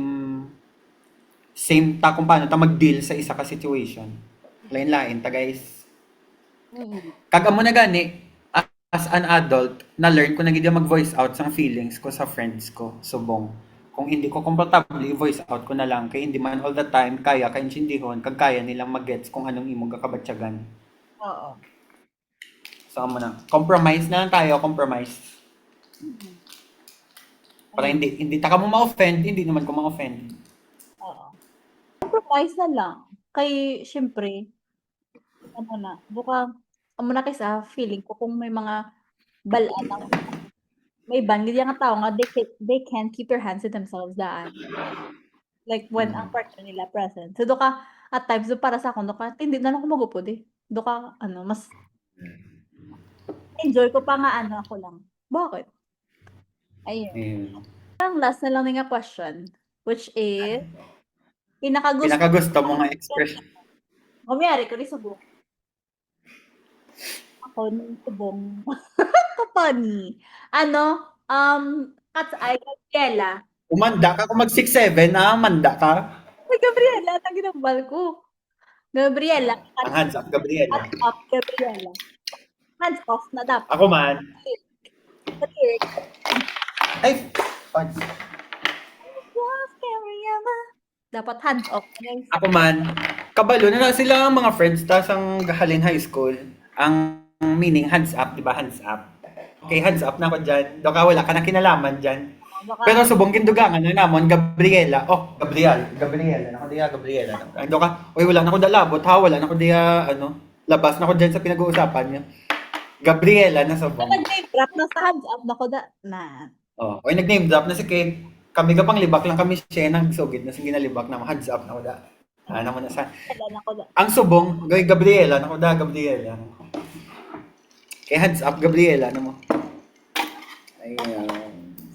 Speaker 1: same ta kung paano ta mag-deal sa isa ka situation. Lain-lain ta guys.
Speaker 2: mm.
Speaker 1: Kag amo na gani as an adult na learn ko na gid mag-voice out sang feelings ko sa friends ko subong. Kung hindi ko komportable i-voice out ko na lang kay hindi man all the time kaya kaintindihon kag kaya nilang mag-gets kung anong imong gakabatyagan.
Speaker 2: Oo.
Speaker 1: So amo na. Compromise na lang tayo, compromise.
Speaker 2: Mm.
Speaker 1: Para hindi ta ka mo ma-offend, hindi naman ko ma-offend.
Speaker 2: Oo. Compromise na lang. Kay siyempre, ano na, buka amo na kay sa feeling ko kung may mga balaan ng may bandid nga tao nga they can't keep their hands to themselves daan. Like when ang partner nila present. So do ka at times do para sa akon do ka hindi na lang ko magupod eh. Do ka mas enjoy ko pa nga ako lang. Bakit? Ayun.
Speaker 1: Ayun.
Speaker 2: Ang last na lang nga question, which is, pinakagusto
Speaker 1: Pinakagusto mo nga expression.
Speaker 2: kumyari kung subong ako ng subong kapani. Ano, Cat's Eye, Gabriela.
Speaker 1: Umanda ka kung mag 6'7", manda ka.
Speaker 2: Ay, Gabriela, ang ginambal ko. Gabriela,
Speaker 1: Ang hands up, Gabriela.
Speaker 2: hands up, Gabriela. Hands off na dapat.
Speaker 1: Ako man.
Speaker 2: Lyric.
Speaker 1: Ay, fuck.
Speaker 2: Yes, Gabriela. Dapat hands off.
Speaker 1: Ako man. Kabalo na lang sila ang mga friends tas ang gahalin high school. Ang meaning hands up, di ba? Hands up. Okay, hands up na ako dyan. Doka wala ka na kinalaman dyan. Pero subong gindugangan na namon, Gabriela. Oh, Gabriela. Nako diya, Gabriela. Ando ka, oy wala na ko dalabot ha, wala na ko diya, labas na ko dyan sa pinag-uusapan niya. Gabriela na subong.
Speaker 2: Nag-name drop na sa hands up na ko na.
Speaker 1: Oh, oy nag-name drop na si Kate. Kami ka pang libak lang kami siya nang sugid na sige nalibak na hands up na ko da. Ano mo na sa. Ang subong, gay Gabriela, nako da Gabriela. Kay hands up Gabriela na mo. Ayun.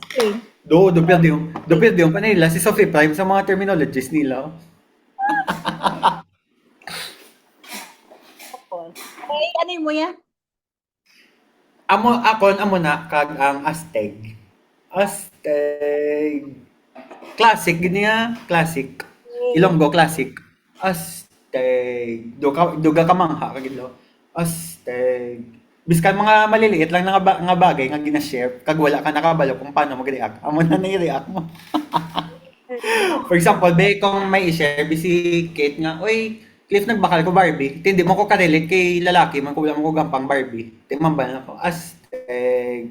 Speaker 2: Okay.
Speaker 1: Dupildo yung pa nila si Sophie Prime sa mga terminologies nila.
Speaker 2: Okay, ano mo yan?
Speaker 1: Amo na kag ang Aztec. Classic gini classic. Ilonggo classic. Aztec. Duga ka mangha kag ilo. Aztec. Biskan mga maliliit lang nga bagay nga gina-share kag wala ka nakabalo kung paano mag-react. Amo na ni-react mo. For example, be kung may i-share si Kate nga, oy, Cliff nagbakal ko Barbie. Hindi mo ko ka-relate kay lalaki, man ko wala mo ko gampang Barbie. Timambal na ko, Aztec.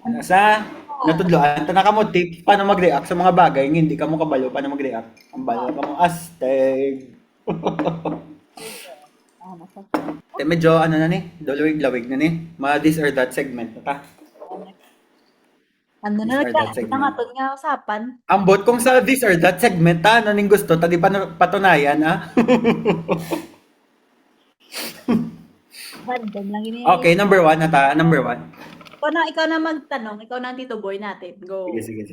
Speaker 1: Ano sa natudloan ta nakamotive paano mag-react sa mga bagay nga hindi ka mo kabalo paano mag-react. Ang balo ka mo Aztec. Medyo na ni, dolawig-lawig na ni. This or that segment na ta.
Speaker 2: Ano na nagkakaroon nga usapan?
Speaker 1: Ambot kung sa this or that segment ta, ano ning gusto, tadi pa patunayan ha.
Speaker 2: Random lang yun.
Speaker 1: Okay, number 1 na ta, number 1.
Speaker 2: Ikaw na magtanong, ikaw na ang Tito Boy natin. Go.
Speaker 1: Sige.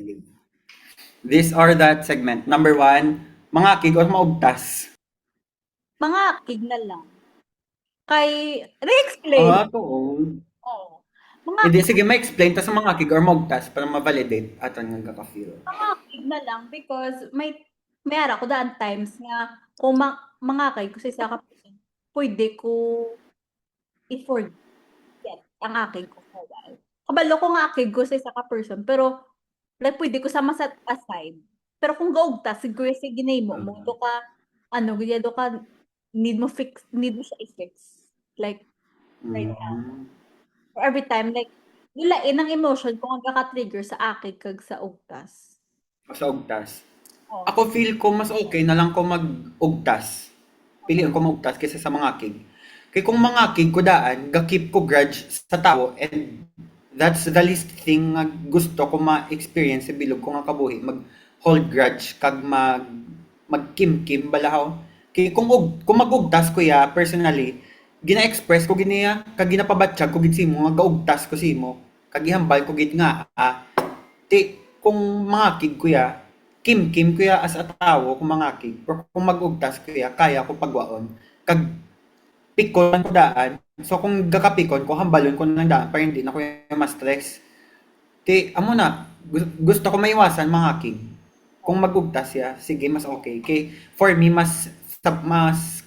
Speaker 1: This or that segment. Number 1, mga kig or maugtas.
Speaker 2: Mga kig na lang. Kay, re-explain.
Speaker 1: Oo.
Speaker 2: Oo.
Speaker 1: Hindi, sige, ma-explain ta sa mga kig or maugtas para ma-validate aton nga ka-feel.
Speaker 2: Mga kig na lang because may ara ko daan times nga kung mga kig ko sa isa ka person, pwede ko i-forget ang aking ko for a while. Kabalo ko nga akig ko sa isa ka person, pero like pwede ko sama set aside. Pero kung gaugtas, siguro si ginay mo do ka, do ka, need mo siya i-fix. Like, right now. Or every time, like, nilain ang emotion kung magkaka-trigger sa akig kag sa ugtas.
Speaker 1: Sa ugtas? Oh. Ako feel ko mas okay na lang ko mag-ugtas. Piliin ko mag-ugtas kaysa sa mga akig. Kaya kung mga akig ko daan, ga-keep ko grudge sa tao and that's the least thing nga gusto ko ma-experience sa bilog ko nga kabuhi. Mag-hold grudge kag mag-kim-kim balahaw. Kaya kung mag-ugtas ko ya, personally, gina-express ko giniya, kag ginapabatsyag ko gid simo nga gaugtas ko simo, kag ihambal ko gid nga kung mga kig ko ya, kim-kim ko ya as a tawo kung mga kig, pero kung mag-ugtas ko ya, kaya ko pagwaon, kag pikon ko daan. So kung gakapikon ko, hambalon ko nang daan para hindi na ko ma-stress. Amo na, gusto ko maiwasan mga kig. Kung mag-ugtas ya, sige mas okay. Kay for me mas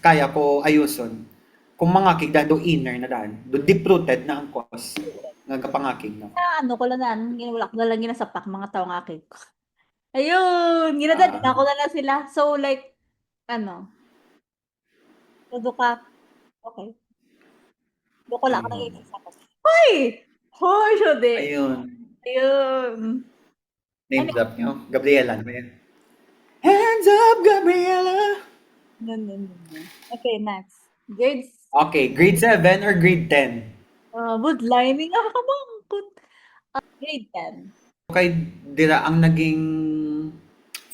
Speaker 1: kaya ko ayuson. Kung mga kig do inner na daan, do deep-rooted na ang cause nga kapangakig na.
Speaker 2: Ko lang daan, ginulak na lang ginasapak mga tao nga akig ko. Ayun, ginadad ko na lang sila. So like, do ka, okay. Do ko lang nag-iisapak. Hoy! Hoy, Shode! Ayun.
Speaker 1: Name drop nyo? Gabriela, ano yan? Hands up, Gabriela!
Speaker 2: Okay, next. Grades.
Speaker 1: Okay, grade 7 or grade 10?
Speaker 2: Woodlining ako kamangkot. Grade 10.
Speaker 1: Okay, dira ang naging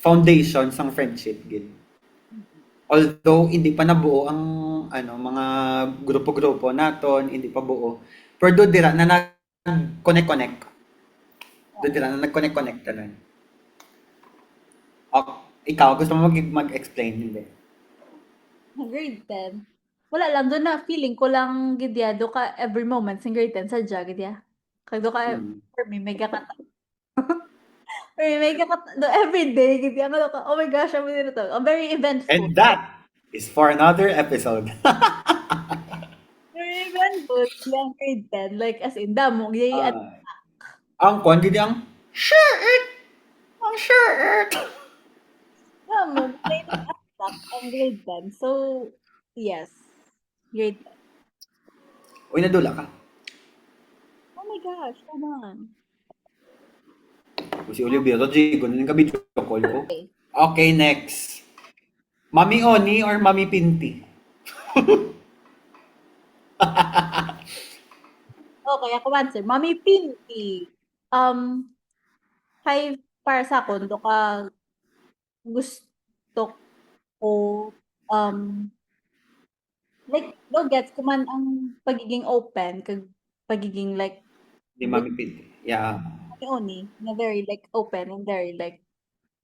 Speaker 1: foundation sang friendship gid. Although hindi pa nabuo ang mga grupo-grupo naton, hindi pa buo. Pero do dira na nag-connect-connect. Doon sila na nag-connect-connect na. Ikaw, gusto mo mag-explain? Hindi.
Speaker 2: Grade 10. Wala lang, doon na feeling ko lang gidya, do ka every moment sa grade 10, sadya gidya. Kag do ka, for me, may kakata. For me, may kakata, do every day, gidya, ano ka, oh my gosh, I'm to. I'm very eventful.
Speaker 1: And that is for another episode.
Speaker 2: Very eventful, lang grade 10, like as in, damo, gidya,
Speaker 1: Ang kwan, gidi ang shirt! Ang shirt!
Speaker 2: damo, may attack ang grade 10. So, yes, grade 10.
Speaker 1: Uy, nadula ka.
Speaker 2: Oh my gosh, come on.
Speaker 1: Si Olivia Rodrigo, nang ka-video call ko. Okay, next. Mami Oni or Mami Pinti?
Speaker 2: Okay, ako answer. Mami Pinky. Kay para sa akin, do ka gusto ko, like, do gets ko man ang pagiging open, kag pagiging like,
Speaker 1: Di Mami Pinti. Yeah.
Speaker 2: Oni, na very like open and very like,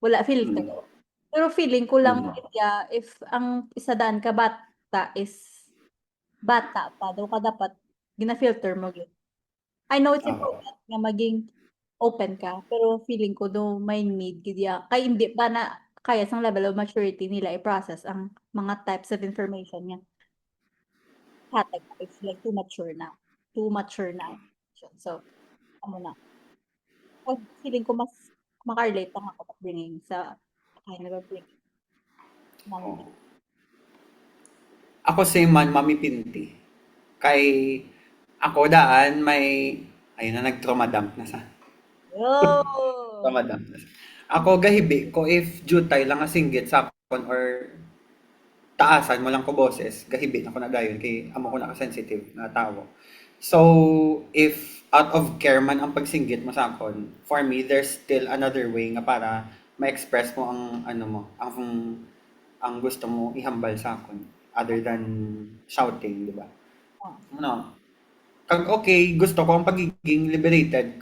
Speaker 2: wala filter. Pero feeling ko lang, if ang isadaan ka bata is bata pa, daw ka dapat gina-filter mo yun. I know it's important na maging open ka, pero feeling ko do may need gidya kay hindi pa na kaya sang level of maturity nila i-process ang mga types of information niya. Hatag it's like too mature na. So, na. Feeling ko mas makarelate ang ako bringing sa kaya nag-bring.
Speaker 1: Ako same man, Mami Pinti. Kay ako daan may ayun na nag-trauma-dump na sa. Trauma-dump na sa. Ako gahibi ko if jutay lang singgit sa akon or taasan mo lang ko boses, gahibi na ko na dayon kay amo ko na sensitive na tao. So if out of care man ang pagsinggit mo sa akon, for me there's still another way nga para ma-express mo ang ano mo, ang gusto mo ihambal sa akon other than shouting, di ba? No. Kag okay, gusto ko ang pagiging liberated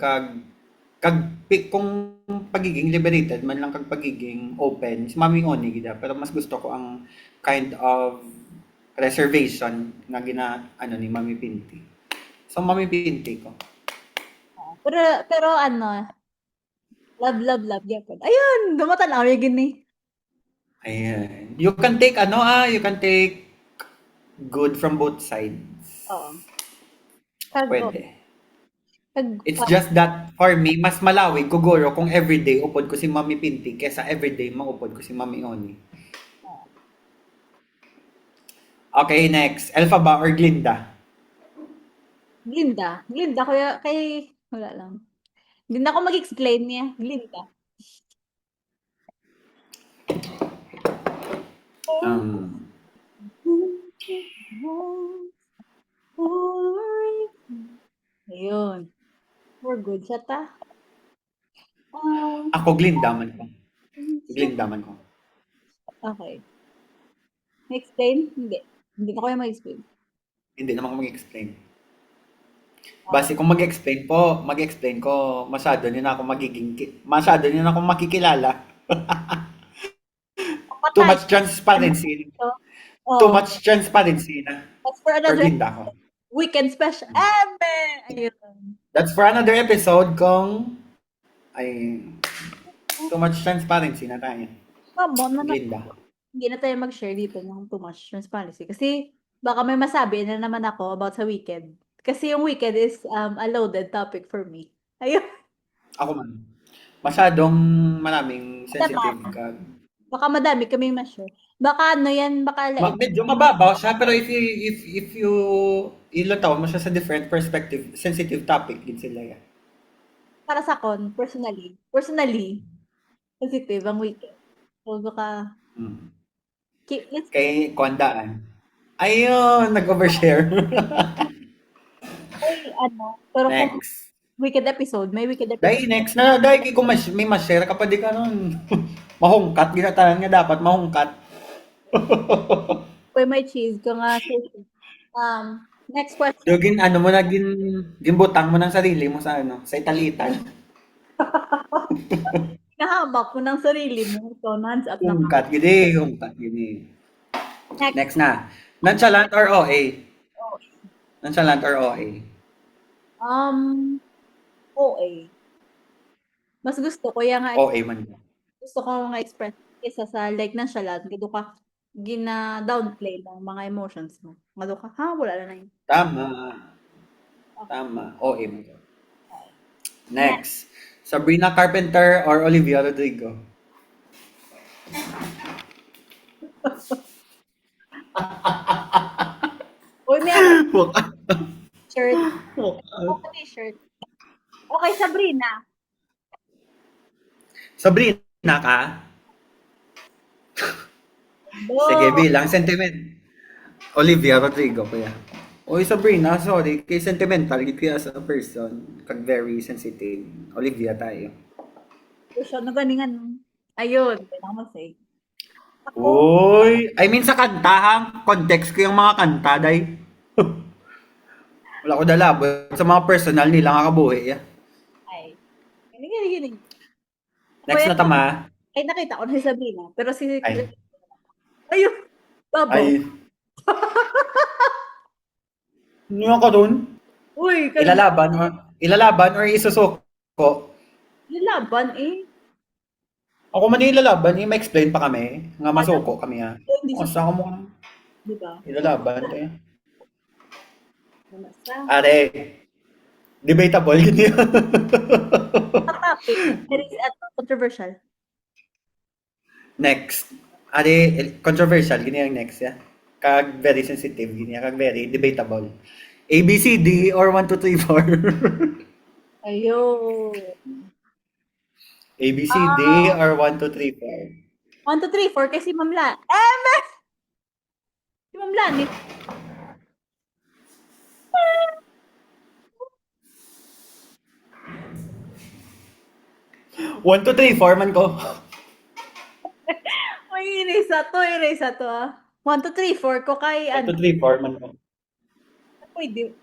Speaker 1: kung pagiging liberated man lang kag pagiging open, si Mami Oni gida, pero mas gusto ko ang kind of reservation nga ni Mami Pinti. So Mami Pinti ko.
Speaker 2: Pero ano, love gyapon. Ayun, dumatan na kami gini.
Speaker 1: Ayan. You can take good from both sides.
Speaker 2: Oo.
Speaker 1: Pwede. It's just that for me, mas malawig kuguro kung everyday upod ko si Mami Pinti kesa everyday maupod ko si Mami Oni. Okay, next. Elphaba or Glinda?
Speaker 2: Glinda. Glinda, kay wala lang. Hindi na ako mag-explain niya. Glinda. Ayun. We're good siya ta.
Speaker 1: Ako Glinda man ko. Glinda man ko.
Speaker 2: Okay. Explain? Hindi. Hindi na ko yung mag-explain.
Speaker 1: Hindi naman ako mag-explain. Base kung mag-explain ko, masyado niyo na ako makikilala. Too much transparency. Too much transparency na.
Speaker 2: That's for another weekend special. Ayun.
Speaker 1: That's for another episode kung too much transparency na tayo.
Speaker 2: Glinda. Hindi na tayo mag-share dito ng too much transparency. Kasi baka may masabi na naman ako about sa weekend. Kasi yung weekend is a loaded topic for me. Ayun.
Speaker 1: Ako man. Masyadong maraming sensitive ka.
Speaker 2: Baka madami kaming ma-share. Baka ano yan,
Speaker 1: medyo mababaw siya, pero if you ilataw mo siya sa different perspective, sensitive topic din sila yan.
Speaker 2: Para sa kon, personally, sensitive ang weekend. So baka
Speaker 1: kay Kwandaan. Ayun, nag-overshare.
Speaker 2: Pero next. Weekend episode, may weekend episode.
Speaker 1: Dahil next na, dahil kung may ma-share ka pa di ka nun. Mahungkat, ginatanan nga dapat, mahungkat.
Speaker 2: May cheese ka nga. Next question.
Speaker 1: Yung ano mo na, ginbutang mo ng sarili mo sa ano, sa italitan.
Speaker 2: Nahamak mo ng sarili mo. So, hands up na ka.
Speaker 1: Hungkat, gini.
Speaker 2: Next.
Speaker 1: Next na. Nonchalant or OA?
Speaker 2: Oh,
Speaker 1: Nonchalant or OA?
Speaker 2: OA. Mas gusto ko yung nga,
Speaker 1: OA man.
Speaker 2: gusto ko nga express isa sa like na siya lang. Gado ka, gina-downplay ng mga emotions mo. Gado ka, ha? Wala na yun.
Speaker 1: Tama.
Speaker 2: Okay.
Speaker 1: Tama. OA man.
Speaker 2: Next.
Speaker 1: Next. Sabrina Carpenter or Olivia Rodrigo?
Speaker 2: Uy, may ako
Speaker 1: Walk
Speaker 2: shirt.
Speaker 1: out.
Speaker 2: Ako t-shirt. Okay, Sabrina.
Speaker 1: Sabrina ka? Sige,
Speaker 2: Bo.
Speaker 1: bilang sentiment. Olivia Rodrigo, kuya. Oy, Sabrina, sorry. Kay sentimental, gid kaya sa person. Kag very sensitive. Olivia tayo.
Speaker 2: Siya na ganingan. Ayun. Kailangan mo say. Ako,
Speaker 1: Uy! I mean sa kanta, ha? Context ko yung mga kanta, day. Wala ko dala. But sa mga personal nila nga kabuhi, ya.
Speaker 2: ay. Gini. Ako
Speaker 1: Next
Speaker 2: yan.
Speaker 1: na tama.
Speaker 2: Ay, nakita ko na si Sabrina. Pero si...
Speaker 1: Ay.
Speaker 2: Ayun. Babaw.
Speaker 1: Ay. Ano ka dun?
Speaker 2: Uy,
Speaker 1: Ilalaban or isusuko?
Speaker 2: yung laban eh.
Speaker 1: Ako man yung ilalaban, yung ma-explain pa kami. Nga
Speaker 2: Ano?
Speaker 1: masuko kami, ha?
Speaker 2: Hindi
Speaker 1: O,
Speaker 2: siya,
Speaker 1: saan ka mo
Speaker 2: di ba?
Speaker 1: ilalaban? Eh.
Speaker 2: Basta.
Speaker 1: Are, debatable yun yun.
Speaker 2: Ang topic, very controversial.
Speaker 1: Next. Are, controversial, gini yung next, ya. Kag very sensitive, gini kag very debatable. A, B, C, D, or 1, 2, 3, 4.
Speaker 2: Ayun.
Speaker 1: A, B, C, D,
Speaker 2: Ah,
Speaker 1: or 1, 2, 3, 4.
Speaker 2: 1, 2, 3, 4 kasi Ma'am La. Si Ma'am Lani.
Speaker 1: 1, 2, 3, 4 man ko.
Speaker 2: May erasa to ah. 1, 2, 3, 4 ko kay
Speaker 1: 1,
Speaker 2: ano,
Speaker 1: 2, 3, 4 man ko.
Speaker 2: pwede,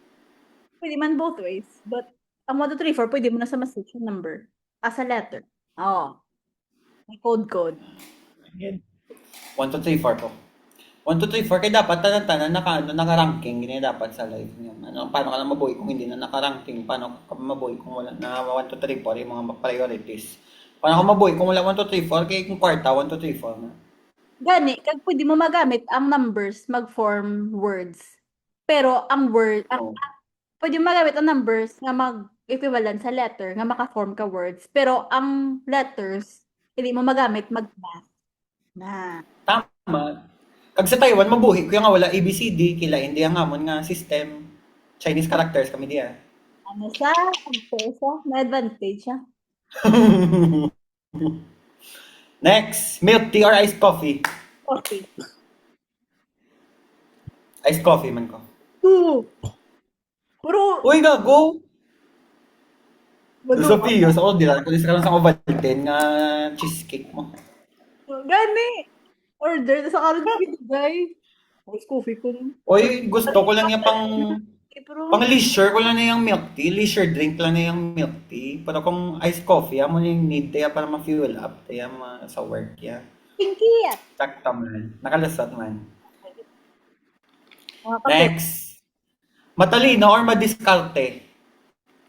Speaker 2: pwede man both ways. But, ang 1, 2, 3, 4, pwede mo na sa message yung number. As a letter. Oo. May code.
Speaker 1: 1, 2, 3, 4 ko. 1, 2, 3, 4 kaya dapat tanan-tanan naka-ranking gini dapat sa live niya. Ano, paano ka na mabuhay kung hindi na naka-ranking? Paano ka mabuhay kung wala na 1, 2, 3, 4 yung mga priorities? Paano ka mabuhay kung wala 1, 2, 3, 4 kaya kung kwarta 1, 2, 3, 4 na?
Speaker 2: Gani, kag pwede mo magamit ang numbers mag-form words. Pero
Speaker 1: No.
Speaker 2: pwede mo magamit ang numbers nga mag-equivalent sa letter nga maka-form ka words. Pero ang letters, hindi mo magamit mag-math. Na.
Speaker 1: Tama. Kag sa Taiwan mabuhi ko nga wala ABCD kila hindi ang amon nga system. Chinese characters kami diya.
Speaker 2: Ano siya? May advantage siya.
Speaker 1: Next, milk tea or iced coffee?
Speaker 2: Okay.
Speaker 1: Iced coffee man ko.
Speaker 2: Puro,
Speaker 1: Uy, gago!
Speaker 2: bado.
Speaker 1: Sophia, sa order, kung isa ka lang sa Ovaltine nga cheesecake mo.
Speaker 2: Gani. Order sa karon guys. Tapos coffee ko rin.
Speaker 1: Uy, gusto ko lang yung pang
Speaker 2: Pero,
Speaker 1: leisure ko lang na yung milk tea. Leisure drink lang na yung milk tea. Pero kung iced coffee, amo na yung need tayo para ma-fuel up. Tayo sa work, ya.
Speaker 2: pinky yan.
Speaker 1: Sakta man. Nakalasat man.
Speaker 2: Mga kape.
Speaker 1: Next. Matalino or madiskarte?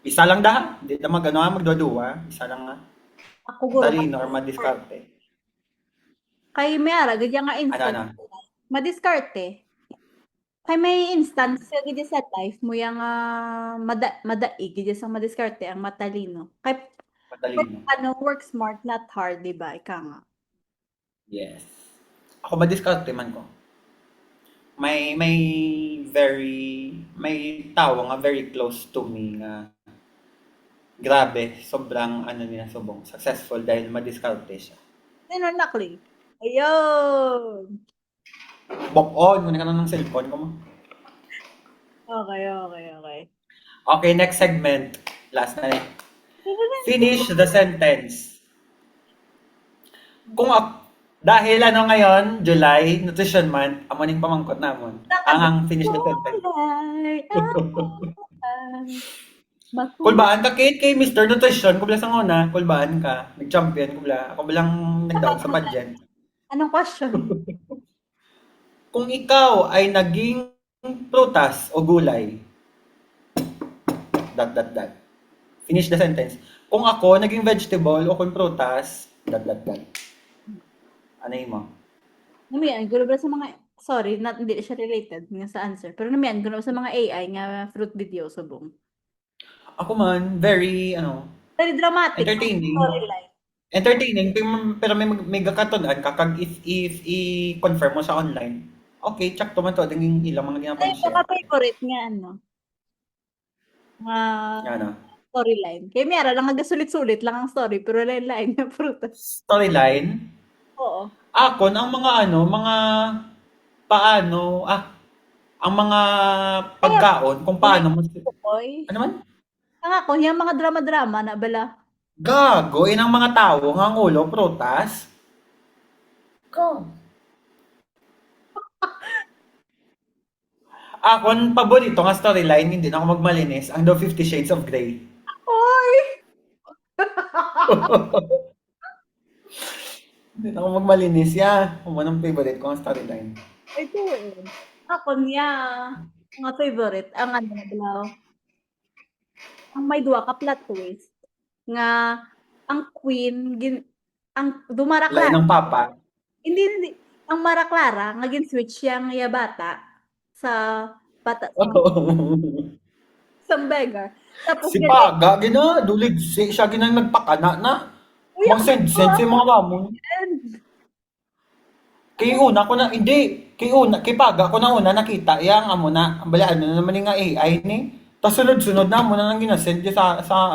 Speaker 1: Isa lang da. Hindi na magdua-dua. Isa lang nga.
Speaker 2: Ako guro.
Speaker 1: Matalino or madiskarte?
Speaker 2: Kay Mayara, ganyan nga
Speaker 1: Ano,
Speaker 2: instant.
Speaker 1: ano?
Speaker 2: Madiskarte. Kay may instance sa gid sa life mo yang madaig gid sa madiskarte ang matalino. Kay
Speaker 1: Matalino.
Speaker 2: work smart not hard, di ba? Ika nga.
Speaker 1: Yes. Ako madiskarte man ko. May tao nga very close to me nga grabe, sobrang ano niya subong, successful dahil madiskarte siya.
Speaker 2: Sino nakli? Ayun.
Speaker 1: Bok-on, muna ka na ng cellphone ko mo.
Speaker 2: Okay.
Speaker 1: Okay, next segment. Last na eh. Finish the sentence. Kung ako, Dahil ano ngayon, July, Nutrition Month, amo ning pamangkot namon. Ang finish the sentence.
Speaker 2: Kulay, ay, makulay.
Speaker 1: Kulbaan ka kay Mr. Nutrition, kubla sa nguna, kulbaan ka. Nag-champion kubla. Ako bilang nagdaog sa pageant.
Speaker 2: Anong question?
Speaker 1: Kung ikaw ay naging prutas o gulay, dot dot dot. Finish the sentence. Kung ako naging vegetable o kung prutas, dot dot dot. Ano yun mo?
Speaker 2: Namiyan, gulo ba sa mga, sorry, hindi siya related nga sa answer. Pero namiyan, gulo sa mga AI nga fruit video subong.
Speaker 1: Ako man, very,
Speaker 2: Very dramatic.
Speaker 1: entertaining.
Speaker 2: Storyline.
Speaker 1: Entertaining, pero may gakatunan kakag if i-confirm mo sa online. Okay, check to man to, ding ilang mga
Speaker 2: Ay,
Speaker 1: ginapang-share.
Speaker 2: baka favorite nga ano. Nga
Speaker 1: Ano?
Speaker 2: storyline. Kaya mayara lang nagasulit-sulit lang ang story, pero lain-lain nga frutas.
Speaker 1: Storyline.
Speaker 2: Oo.
Speaker 1: Akon, ang mga mga paano, ang mga pagkaon, kung paano mo,
Speaker 2: Oy.
Speaker 1: ano man?
Speaker 2: Ang ako, yung mga drama-drama na bala.
Speaker 1: Gago, ang mga tao, nga ang ulo, prutas. Go. Akon, paborito nga storyline, hindi na ako magmalinis, ang The 50 Shades of Grey.
Speaker 2: Oy!
Speaker 1: Hindi na ako magmalinis, Kung anong favorite ko ang storyline.
Speaker 2: Ito eh. Ako niya, mga favorite, ang ano na bala, ang may duwa ka plot twist, nga, ang queen, ang dumara
Speaker 1: Lain
Speaker 2: Clara,
Speaker 1: ng papa.
Speaker 2: hindi, ang Mara Clara, nga gin-switch yang ya bata, sa bata, sa beggar. Tapos
Speaker 1: Si Paga, dulig, siya ginang nagpakana na.
Speaker 2: uy,
Speaker 1: Mang send yung mga mamon.
Speaker 2: and,
Speaker 1: Kay una ko na, hindi. Kay Paga ko na una nakita, yang amo na, balaan na naman yung nga AI ni. Tapos sunod-sunod na mo na nang ginasend niya sa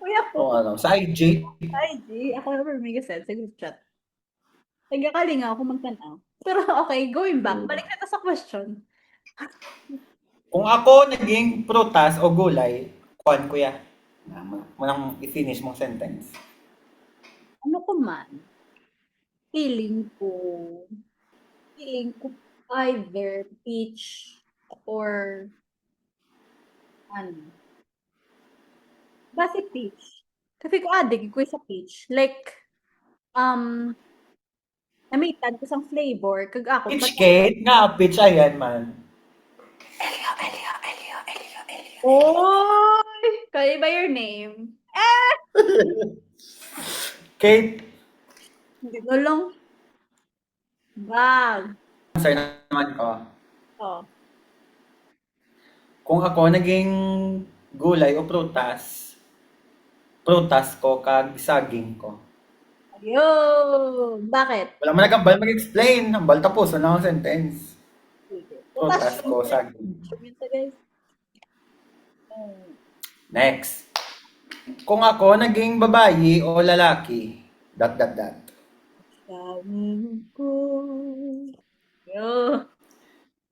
Speaker 2: uy ako,
Speaker 1: sa IG.
Speaker 2: IG, ako na may gasend sa group chat. Nagkakalinga ako magtanaw. Pero okay, going back, balik na sa question.
Speaker 1: Kung ako naging prutas o gulay, kuan kuya. Manang i-finish mong sentence.
Speaker 2: Ano ko man, feeling ko either peach or ano, base peach. Kasi ko adik ko sa peach. Like, namitan ko sang flavor, kag ako,
Speaker 1: Peach cake? Nga, peach ayan man.
Speaker 2: Oy! Call by your name.
Speaker 1: Kate,
Speaker 2: Hindi ko lang. Bag.
Speaker 1: answer naman ko.
Speaker 2: Oh.
Speaker 1: Kung ako naging gulay o prutas ko kag saging ko.
Speaker 2: Ayun! Bakit?
Speaker 1: Wala man nagambal mag-explain. Hambal tapos na ang sentence.
Speaker 2: Sige.
Speaker 1: Prutas ko, saging.
Speaker 2: Yun sa guys.
Speaker 1: Next. Kung ako naging babayi o lalaki, dot dot dot.
Speaker 2: Sabi ko. Yo.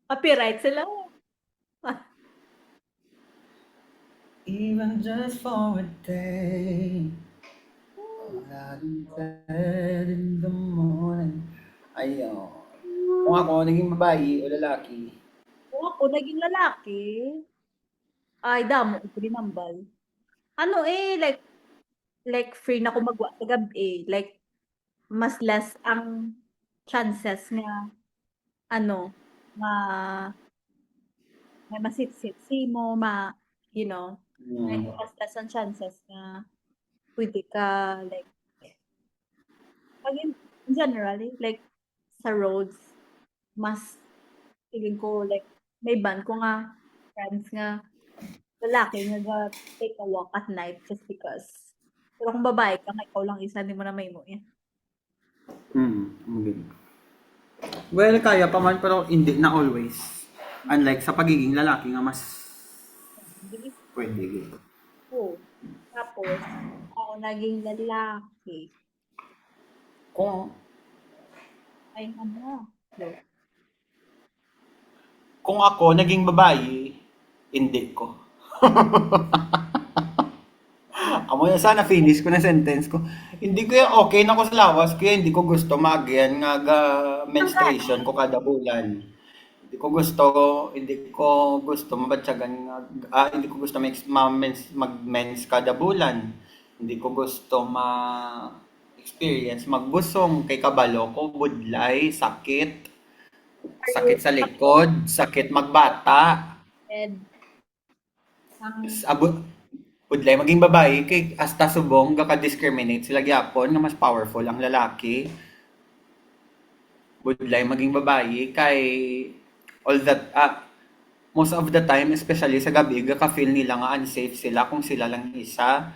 Speaker 2: Copyright sila.
Speaker 1: Even just for a day. In the morning. Ayun. Kung ako naging babayi o lalaki,
Speaker 2: Kung ako naging lalaki, ay damo ko dinambal. Ano like free na ko magwa sa gabi. Like, mas less ang chances nga ano, may masitsit mo, mas less ang chances na pwede ka, like, pag in generally, like, sa roads, mas feeling ko, like, may ban ko nga, friends nga, lalaki nga take a walk at night just because. Pero kung babae ka, ikaw lang isa, hindi mo na may mo yan.
Speaker 1: maganda. Well, kaya pa man pero hindi na always. Unlike sa pagiging lalaki nga mas pwede.
Speaker 2: Oo. Tapos, ako naging lalaki. Ay, ano?
Speaker 1: Kung ako naging babae, hindi ko. Amo Amo na sana finish ko na sentence ko. Hindi ko yung okay na ko sa lawas kaya hindi ko gusto magyan nga ga menstruation ko kada bulan. Hindi ko gusto mabatyagan nga hindi ko gusto mag-mens kada bulan. Hindi ko gusto experience magbusong kay kabalo ko budlay, sakit sa likod, sakit magbata.
Speaker 2: And,
Speaker 1: Abo, budlay maging babae kay hasta subong gaka-discriminate sila gyapon nga mas powerful ang lalaki. Budlay maging babae kay all that most of the time especially sa gabi gaka-feel nila nga unsafe sila kung sila lang isa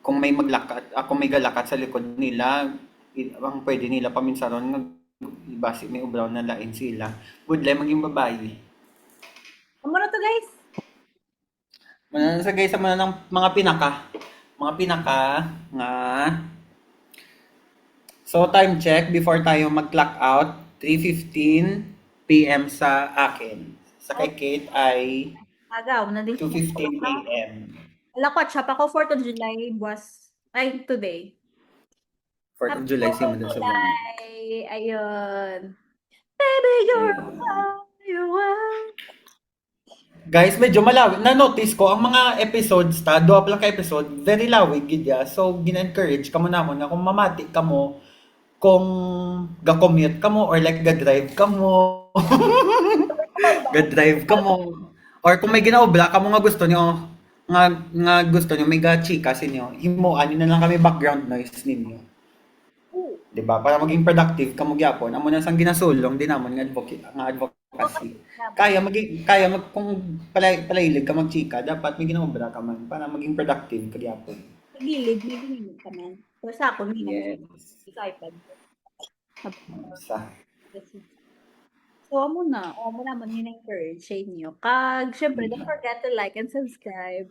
Speaker 1: kung may kung may galakat sa likod nila ang pwede nila paminsaron nga basi may ubraw na lain sila. Budlay maging babae.
Speaker 2: amo na to guys.
Speaker 1: Manasagay sa mga ng mga pinaka nga so time check before tayo mag-clock out 3:15 PM sa akin. Sa kay Kate ay
Speaker 2: Agaw na din.
Speaker 1: 2:15 AM.
Speaker 2: Lakwat siya pa ko 4th of July buwas. Ay, today.
Speaker 1: 4th of July si Mada sa buwan.
Speaker 2: Ayun. Baby, you're all you want.
Speaker 1: Guys, medyo malawig. Na-notice ko, ang mga episodes doa pa lang ka episode, very lawig gidya. So, gina-encourage ka mo namon nga kung mamati ka mo, kung ga-commute ka mo, or like ga-drive ka mo, ga-drive ka mo, or kung may ginaobra ka mo nga gusto niyo, nga gusto niyo, may ga-chika sa inyo, himuan na lang kami background noise ninyo. Diba? Para maging productive ka mo gyapon, amo na sang ginasulong din namon nga advocacy. Kung palailig ka magchika, dapat may ginaobra ka man para maging productive ka gyapon.
Speaker 2: Gilid ka man. So sa ako
Speaker 1: Yes.
Speaker 2: iPad.
Speaker 1: Sa
Speaker 2: So amo naman hina-encourage sa inyo. Kag syempre don't forget to like and subscribe.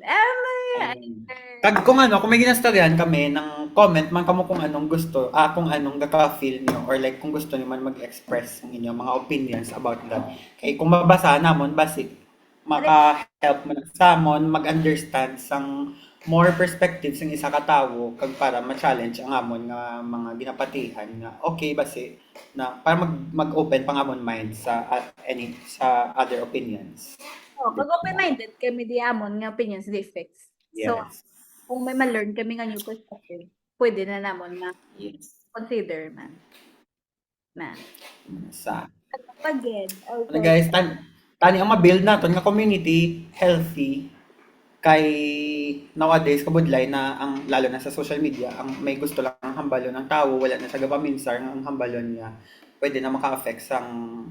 Speaker 1: Kag kung may ginastoryahan kami ng comment man kamo kung anong gusto, kung anong gaka-feel niyo or like kung gusto niyo man mag-express ng inyong mga opinions about that. Kay kung mabasa namon basic maka-help man sa amon mag-understand sang more perspectives ng isa ka tawo kag para ma-challenge ang amon nga mga ginapatihan nga okay basi na para mag-open pang amon mind sa sa other opinions.
Speaker 2: Pag open-minded kami di amon nga opinions defects.
Speaker 1: Yes.
Speaker 2: So kung may ma-learn kami nga new perspective, pwede na namon na consider man.
Speaker 1: Sa
Speaker 2: Pagid.
Speaker 1: ano guys, tani ang ma-build naton nga community healthy kay nowadays kabudlay na ang lalo na sa social media ang may gusto lang ang hambalon ng tao wala na siya gapaminsar nga ang hambalon niya pwede na maka-affect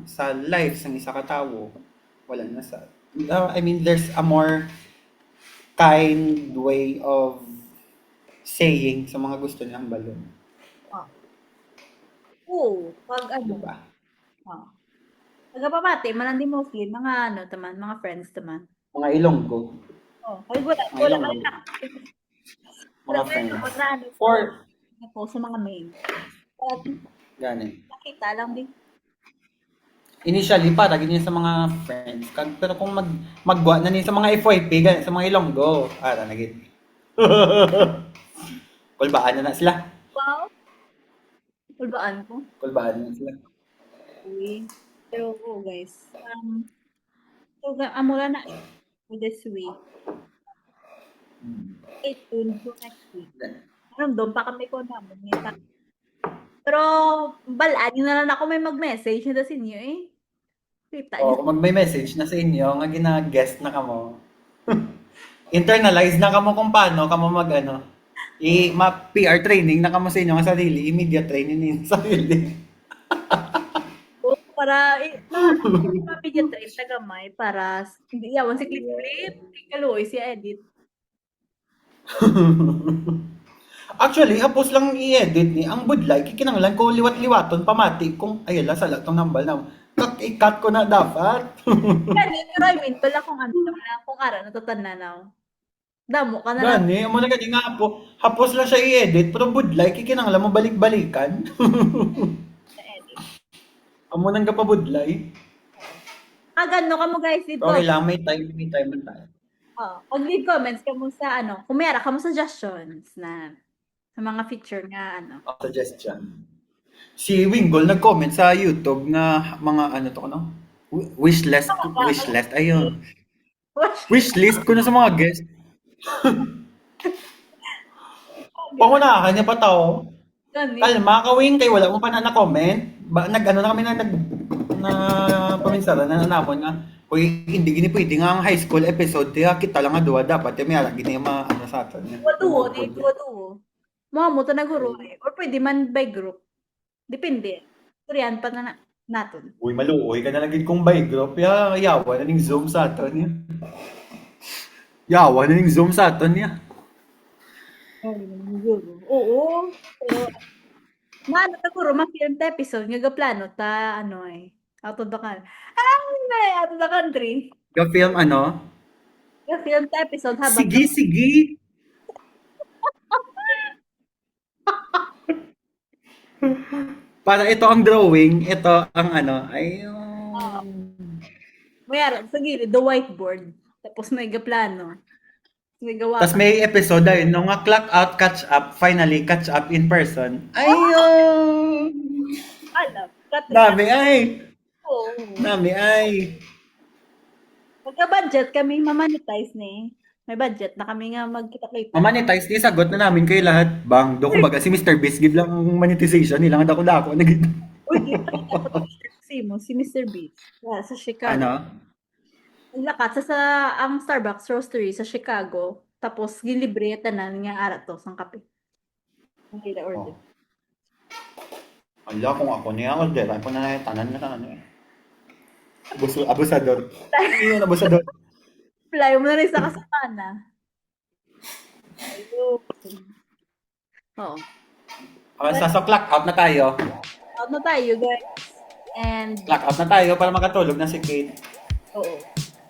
Speaker 1: sa life sang isa ka tawo wala na sa I mean there's a more kind way of saying sa mga gusto niyang balon.
Speaker 2: Pag
Speaker 1: Diba?
Speaker 2: Nagapapati, manandi mostly, mga mga friends taman.
Speaker 1: Mga Ilonggo.
Speaker 2: Ay wala
Speaker 1: Mga friends.
Speaker 2: Sa mga main.
Speaker 1: Gani.
Speaker 2: Nakita lang din.
Speaker 1: Initially, para ganyan sa mga friends. Pero kung magwa na sa mga FYP, ganyan, sa mga Ilonggo, naging. Kulbaan na sila.
Speaker 2: Wow. Kulbaan ko?
Speaker 1: Kulbaan na sila.
Speaker 2: Okay. So, guys. Amula na with this week. Stay tuned for next week. Doon pa kami ko naman. Pero, balaan nyo na lang ako may mag-message na sa inyo
Speaker 1: kung may message na sa inyo, nga gina-guest na kamo. Internalize na kamo kung paano kamo PR training na kamo sa inyo nga sarili, immediate training ninyo sa sarili.
Speaker 2: Para immediate train sa gamay para hindi yawan si clip, kaloy si edit.
Speaker 1: Actually, hapos lang i-edit ni ang budlay kikinanglan ko liwat-liwaton pamati kung ayala sa latong nambal na i-cut ko na dapat.
Speaker 2: Pero I mean, pala kung kung ara natutananaw. Damo ka na lang.
Speaker 1: Gani, amo na gani nga hapos lang siya i-edit pero budlay kikinanglan mo balik-balikan. Amo nang kapabudlay.
Speaker 2: Gano ka mo guys dito.
Speaker 1: Okay lang, may time man tayo.
Speaker 2: Pag-leave comments ka mo sa kung mayroon ka mo suggestions na sa mga feature nga
Speaker 1: Suggestion. Si Winggol nag-comment sa YouTube nga mga wishlist, ayun. Wishlist ko na sa mga guest. Pangunahan niya pa tao. Kalma ka, Wing, kay wala mo pa na comment. Nag-ano na kami na paminsalan na nanamon nga. Uy, hindi gini pwede nga ang high school episode. Kaya kita lang nga duwa dapat. May alak gini yung mga sa atin.
Speaker 2: Duwa-duwo. Mga mo to naguro or pwede man by group. Depende. Turian pa na natin.
Speaker 1: Uy, maluoy ka na lagi kong by group. Yawa na ning Zoom sa atin niya. Yawa na ning Zoom sa atin niya.
Speaker 2: Oo. Pero, siguro, ma-film ta episode, nga plano ta, out of the country. Out of the country.
Speaker 1: Film
Speaker 2: Film ta episode habang...
Speaker 1: Sige! Para ito ang drawing, ito ang ayun.
Speaker 2: Mayroon, sa gilid, the whiteboard. Tapos may plano.
Speaker 1: Tapos may episode ayun, nung clock out, catch up, finally catch up in person. Ayun! Dami ay! Dami ay!
Speaker 2: Pagka-budget kami, mamonetize ni. May budget na kami nga magkita-kita.
Speaker 1: Mamonetize ni, sagot na namin kayo lahat. Bang, do kumbaga si Mr. Beast, give lang ang monetization, nilang dako-dako.
Speaker 2: Uy, si Mr. Beast. Sa Chicago. Lakat ang Starbucks Roastery sa Chicago. Tapos gilibre tanan nga ara to sang kape. Ang kila order.
Speaker 1: Ala, kung ako niya order, ay po na tanan eh. Abusador. Ayun, abusador.
Speaker 2: Fly mo na rin sa kasana. Ayun. Oo.
Speaker 1: So clock out na tayo.
Speaker 2: Out na tayo, guys. And
Speaker 1: clock out na tayo para makatulog na si Kate.
Speaker 2: Oo.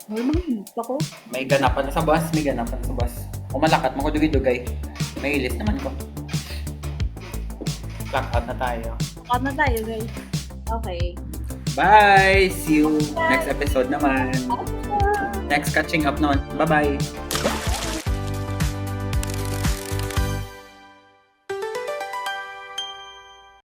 Speaker 2: Normal, ako.
Speaker 1: May ganapan na sa bus, O malakat mo ko dugay-dugay. May ilis naman ko. Clock out na tayo.
Speaker 2: Out na tayo, guys. Okay.
Speaker 1: Bye! See you next episode naman. Next catching up naman. Bye-bye!